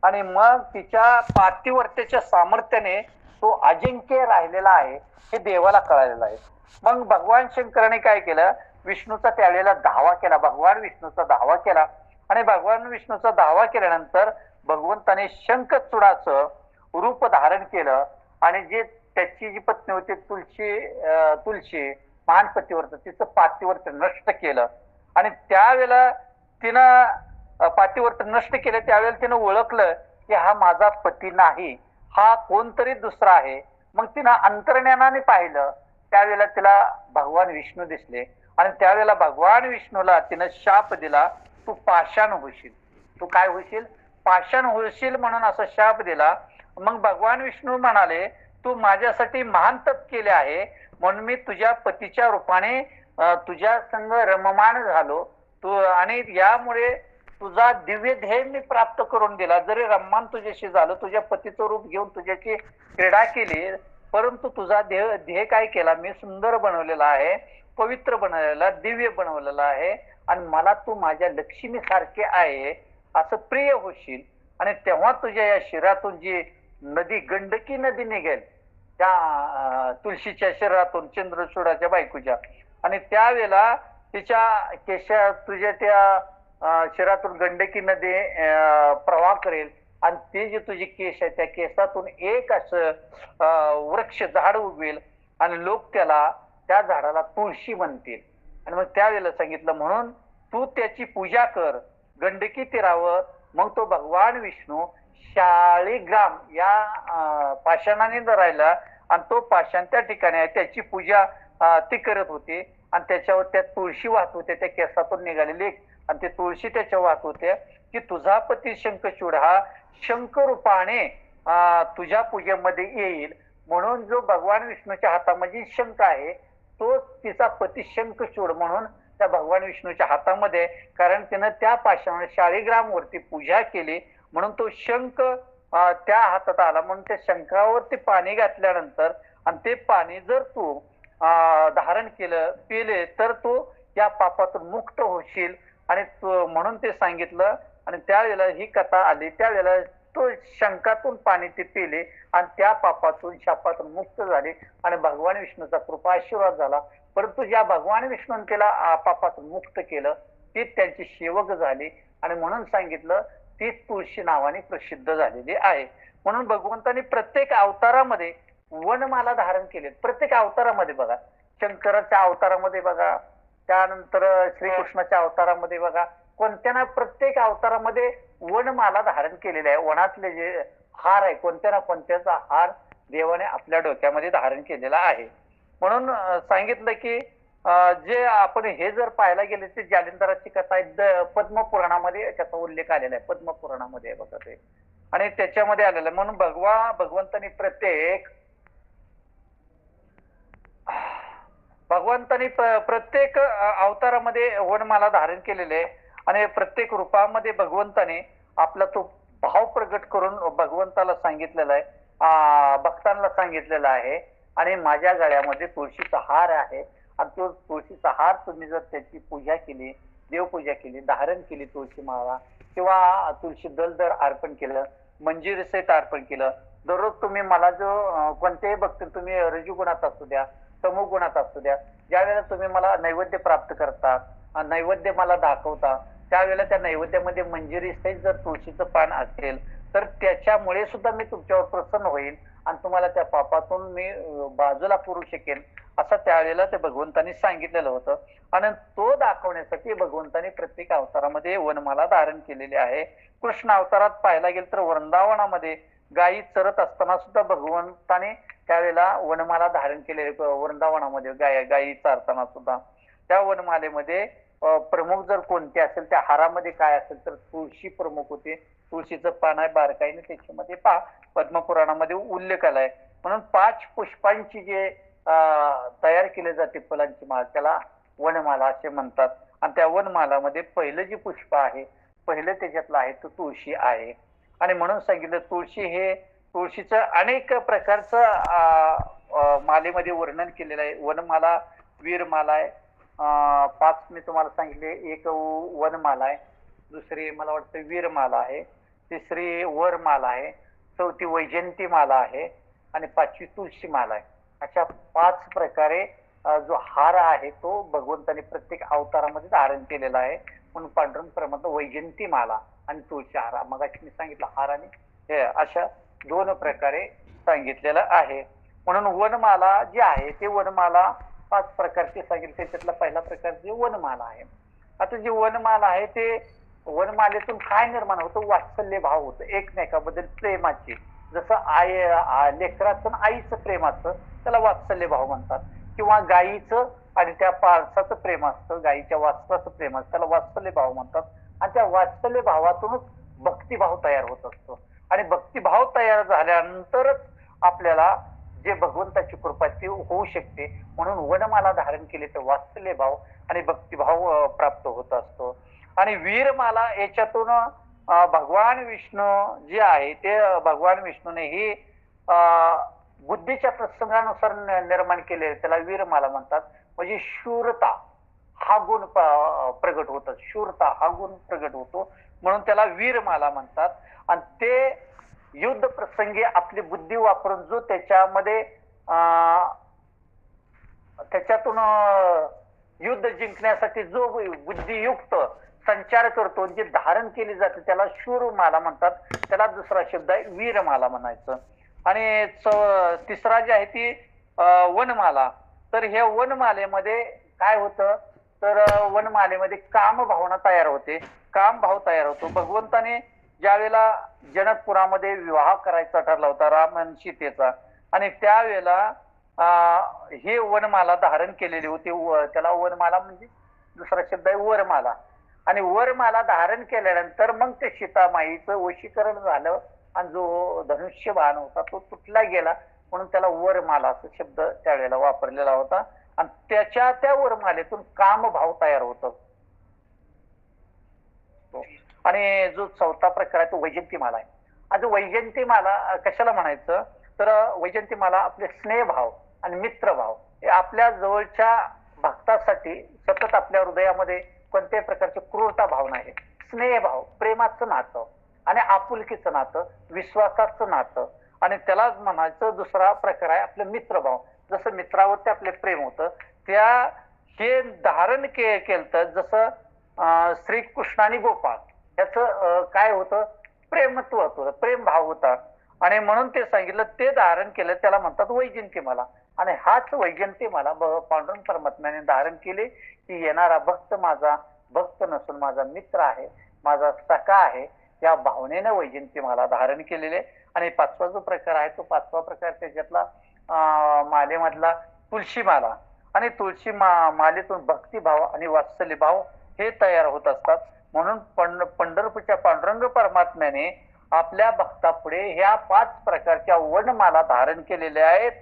आणि मग तिच्या पातिव्रत्याच्या सामर्थ्याने तो अजिंक्य राहिलेला आहे हे देवाला कळालेलं आहे. मग भगवान शंकराने काय केलं, विष्णूचा त्यावेळेला धावा केला, भगवान विष्णूचा धावा केला. आणि भगवान विष्णूचा धावा केल्यानंतर भगवंताने शंखचूडाचं रूप धारण केलं आणि जे त्याची जी पत्नी होती तुलसी महान पतिव्रत, तिचं पातिव्रत्य नष्ट केलं. आणि त्यावेळेला तिनं पातिव्रत्य नष्ट केलं, त्यावेळेला तिनं ओळखलं की हा माझा पती नाही, हा कोणतरी दुसरा आहे. मग तिनं अंतर्ज्ञानाने पाहिलं, त्यावेळेला तिला भगवान विष्णू दिसले आणि त्यावेळेला भगवान विष्णूला तिनं शाप दिला, तू पाषाण होशील. तू काय होशील? पाषाण होशील म्हणून असा शाप दिला. मग भगवान विष्णू म्हणाले, तू माझ्यासाठी महान तप केले आहे म्हणून मी तुझ्या पतीच्या रूपाने तुझ्या संग रममाण झालो, तू आणि यामुळे तुझा दिव्य ध्येय मी प्राप्त करून दिला. जरी रममान तुझ्याशी झालं, तुझ्या पतीचं रूप घेऊन तुझ्याची क्रीडा केली, परंतु तुझा ध्येय काय केला, मी सुंदर बनवलेला आहे, पवित्र बनवलेला, दिव्य बनवलेला आहे आणि मला तू माझ्या लक्ष्मी सारखे आहे असं प्रिय होशील. आणि तेव्हा तुझ्या या शिरातून जी नदी, गंडकी नदी निघेल त्या तुळशीच्या शरीरातून, चंद्रचूडाच्या बायकोच्या, आणि त्यावेळेला तिच्या तुझ्या त्या शिरातून गंडकी नदी प्रवाह करेल आणि ते जे तुझे केस आहे त्या केसातून एक असं वृक्ष झाड उगवेल आणि लोक त्या झाडाला तुळशी म्हणतील. आणि मग त्यावेळेला सांगितलं, म्हणून तू त्याची पूजा कर गंडकी तीरावर. मग तो भगवान विष्णू शाळीग्राम या पाषाणाने राहिला आणि तो पाषाण त्या ठिकाणी आहे, त्याची पूजा ती करत होती आणि त्याच्यावर त्या तुळशी वाहत होते, त्या केसातून निघालेली, आणि ते तुळशी त्याच्या वाहत होते की तुझा पती शंखचूड हा शंख रूपाने तुझ्या पूजेमध्ये येईल. म्हणून जो भगवान विष्णूच्या हातामध्ये शंख आहे तो तिचा पती शंखचूड म्हणून त्या भगवान विष्णूच्या हातामध्ये, कारण तिनं त्या पाषाणावर शाळीग्रामवरती पूजा केली म्हणून तो शंख त्या हातात आला. म्हणून त्या शंखावरती पाणी घातल्यानंतर आणि ते पाणी जर तू धारण केलं, पिले, तर तू या पापातून मुक्त होशील. आणि म्हणून ते सांगितलं. आणि त्यावेळेला ही कथा आली, त्यावेळेला तो शंखातून पाणी ते पिले आणि त्या पापातून, शापातून मुक्त झाले आणि भगवान विष्णूचा कृपा आशीर्वाद झाला. परंतु ज्या भगवान विष्णूने त्याला पापातून मुक्त केलं ती त्यांची सेवक झाली आणि म्हणून सांगितलं ती तुळशी नावाने प्रसिद्ध झालेली आहे. म्हणून भगवंतांनी प्रत्येक अवतारामध्ये वनमाला धारण केले. प्रत्येक अवतारामध्ये बघा, शंकराच्या अवतारामध्ये बघा, त्यानंतर श्रीकृष्णाच्या अवतारामध्ये बघा, कोणत्या ना प्रत्येक अवतारामध्ये वनमाला धारण केलेले आहे. वनातले जे हार आहे, कोणत्या ना कोणत्याचा हार देवाने आपल्या डोक्यामध्ये धारण केलेला आहे. म्हणून सांगितलं की जे आपण हे जर पाहायला गेले ते जालिंदराची कथा आहे, पद्मपुराणामध्ये त्याचा उल्लेख आलेला आहे, पद्मपुराणामध्ये बघा ते, आणि त्याच्यामध्ये आलेलं आहे. म्हणून भगवंतांनी प्रत्येक अवतारामध्ये वनमाला धारण केलेले आहे आणि प्रत्येक रूपामध्ये भगवंताने आपला तो भाव प्रगट करून भगवंताला सांगितलेला आहे, भक्तांना सांगितलेला आहे. आणि माझ्या गळ्यामध्ये तुळशीचा हार आहे आणि तो तुळशीचा हार तुम्ही जर त्याची पूजा केली, देवपूजा केली, धारण केली, तुळशी माळा किंवा तुळशी दल जर अर्पण केलं, मंजिरी सहित अर्पण केलं, दररोज तुम्ही मला जो कोणत्याही भक्त, तुम्ही रजोगुणात असू द्या, तमोगुणात असू द्या, ज्या वेळेला तुम्ही मला नैवेद्य प्राप्त करता, नैवेद्य मला दाखवता, त्यावेळेला त्या नैवेद्यामध्ये मंजिरी सहित जर तुळशीचं पान असेल तर त्याच्यामुळे सुद्धा मी तुमच्यावर प्रसन्न होईल आणि तुम्हाला त्या पापातून मी बाजूला करू शकेन, असं त्यावेळेला ते भगवंतांनी सांगितलेलं होतं. आणि तो दाखवण्यासाठी भगवंतांनी प्रत्येक अवतारामध्ये वनमाला धारण केलेली आहे. कृष्ण अवतारात पाहायला गेलं तर वृंदावनामध्ये गायी चरत असताना सुद्धा भगवंताने त्यावेळेला वनमाला धारण केलेली. वृंदावनामध्ये गायी चारताना सुद्धा त्या वनमालेमध्ये प्रमुख जर कोणते असेल, त्या हारामध्ये काय असेल तर तुळशी प्रमुख होते. तुळशीचं पान आहे बारकाईने, त्याच्यामध्ये पद्मपुराणामध्ये उल्लेख आलाय. म्हणून 5 पुष्पांची जे तयार केले जाते फुलांची माळ, त्याला वनमाला असे म्हणतात. आणि त्या वनमालामध्ये पहिलं जे पुष्प आहे, पहिलं त्याच्यातलं आहे तो तुळशी आहे. आणि म्हणून सांगितलं तुळशीचं अनेक प्रकारचं मालेमध्ये वर्णन केलेलं आहे. वनमाला, वीरमाला आहे, 5 मी तुम्हाला सांगितले. एक वनमाला आहे, दुसरी मला वाटतं वीरमाला आहे, तिसरी वरमाला आहे, चौथी वैजयंती माला आहे आणि 5वी तुळशी माला आहे. अशा 5 प्रकारे जो हार आहे तो भगवंताने प्रत्येक अवतारामध्ये धारण केलेला आहे. म्हणून पांडुरंग परमात्मा वैजयंती माला आणि तुळशी हार, मग मी सांगितलं हार आणि हे अशा 2 प्रकारे सांगितलेलं आहे. म्हणून वनमाला जी आहे ते वनमाला 5 प्रकारची सांगितली. त्याच्यातला पहिला प्रकार जी वनमाला आहे. आता जी वनमाला आहे ते वनमालेतून काय निर्माण होतं? वात्सल्य भाव होतं, एकमेकाबद्दल प्रेमाचे. जसं लेकराचं आईचं प्रेम असतं त्याला वात्सल्य भाव म्हणतात, किंवा गायीचं आणि त्या पारसाचं प्रेम असतं, गायीच्या वासराचं प्रेम असतं, त्याला वात्सल्य भाव म्हणतात. आणि त्या वात्सल्य भावातूनच भक्तिभाव तयार होत असतो. आणि भक्तिभाव तयार झाल्यानंतरच आपल्याला जे भगवंताची कृपा ती होऊ शकते. म्हणून वनमाला धारण केली तर वात्सल्य भाव आणि भक्तिभाव प्राप्त होत असतो. आणि वीरमाला याच्यातून भगवान विष्णू जे आहे ते भगवान विष्णूने ही बुद्धीच्या प्रसंगानुसार निर्माण केले, त्याला वीरमाला म्हणतात. म्हणजे शूरता हा गुण प्रगट होतात, शूरता हा गुण प्रगट होतो, म्हणून त्याला वीरमाला म्हणतात. आणि ते युद्ध प्रसंगी आपली बुद्धी वापरून जो त्याच्यामध्ये त्याच्यातून युद्ध जिंकण्यासाठी जो बुद्धियुक्त संचार करतो, जे धारण केली जाते त्याला शूरमाला म्हणतात. त्याला दुसरा शब्द आहे वीरमाला म्हणायचं. आणि तिसरा जे आहे ती वनमाला. तर ह्या वनमालेमध्ये काय होतं तर वनमालेमध्ये काम भावना तयार होते, काम भाव तयार होतो. भगवंताने ज्यावेळेला जनकपुरामध्ये विवाह करायचा ठरला होता राम आणि सीतेचा, आणि त्यावेळेला हे वनमाला धारण केलेली होती. त्याला वनमाला म्हणजे दुसरा शब्द आहे वरमाला. आणि वरमाला धारण केल्यानंतर मग ते सीतामाईचं वशीकरण झालं आणि जो धनुष्य बाण होता तो तुटला गेला, म्हणून त्याला वरमाला असा शब्द त्यावेळेला वापरलेला होता. आणि त्या वरमालेतून कामभाव तयार होतो. आणि जो 4था प्रकार आहे तो वैजयंतीमाला आहे. आज वैजयंतीमाला कशाला म्हणायचं तर वैजयंतीमाला आपले स्नेहभाव आणि मित्रभाव हे आपल्या जवळच्या भक्तासाठी सतत आपल्या हृदयामध्ये कोणत्याही प्रकारची क्रूरता भावना आहे, स्नेहभाव, प्रेमाचं नातं आणि आपुलकीचं नातं, विश्वासाचं नातं. आणि त्यालाच म्हणायचं दुसरा प्रकार आहे आपलं मित्रभाव. जसं मित्रावरती आपले प्रेम होतं त्या हे धारण केलं. जसं श्रीकृष्ण आणि गोपाळ याचं काय होतं प्रेमत्व होतं, प्रेम भाव होता. आणि म्हणून ते सांगितलं ते धारण केलं त्याला म्हणतात वैजयंतीमाला. आणि हाच वैजयंतीमाला पांडुरंग परमात्म्याने धारण केले की येणारा भक्त माझा भक्त नसून माझा मित्र आहे, माझा सखा आहे, या भावनेने वैजयंतीमाला धारण केलेले. आणि 5वा जो प्रकार आहे तो 5वा प्रकार त्याच्यातला मालेमधला तुळशीमाला. आणि तुळशी मालेतून भक्तिभाव आणि वात्सल्य भाव हे तयार होत असतात. म्हणून पंढरपूरच्या पांडुरंग परमात्म्याने आपल्या भक्तापुढे ह्या 5 प्रकारच्या वनमाला धारण केलेल्या आहेत.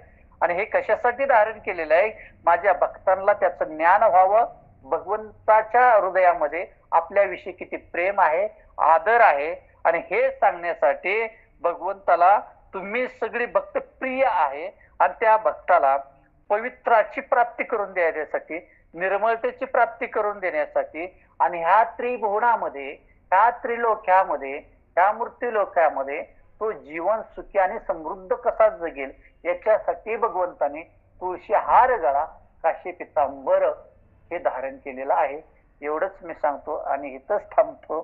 आणि हे कशासाठी धारण केलेलं आहे? माझ्या भक्तांना त्याचं ज्ञान व्हावं, भगवंताच्या हृदयामध्ये आपल्याविषयी किती प्रेम आहे, आदर आहे, आणि हे सांगण्यासाठी भगवंताला तुम्ही सगळी भक्त प्रिय आहे. आणि त्या भक्ताला पवित्राची प्राप्ती करून देण्यासाठी, निर्मळतेची प्राप्ती करून देण्यासाठी, आणि ह्या त्रिभुवनामध्ये, ह्या त्रिलोक्यामध्ये, ह्या मृत्यूलोकामध्ये तो जीवन सुखी आणि समृद्ध कसा जगेल याच्यासाठी भगवंताने तुळशी हार गळा काशी पितांबर हे धारण केलेलं आहे. एवढंच मी सांगतो आणि इथंच थांबतो.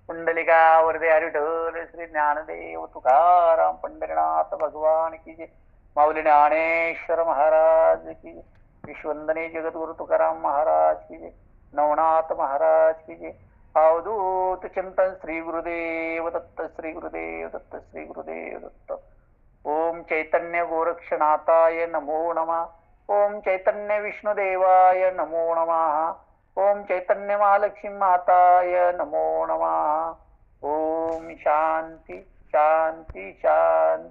पुंडलिका वरदे हरिठल श्री ज्ञानदेव तुकाराम पंढरीनाथ भगवान की जय. माऊली ज्ञानेश्वर महाराज की जय. विश्वंदने जगद्गुरु तुकाराम महाराज की जय. नवनाथ महाराज की जय. अवधूत चिंतन श्री गुरुदेव दत्त श्री गुरुदेव दत्त श्री गुरुदेव दत्त. ओम चैतन्य गोरक्षनाथाय नमो नमः. ओम चैतन्य विष्णुदेवाय नमो नमः. ओम चैतन्य महालक्ष्मी माताय नमो नमः. ओम शांती शांती शांती.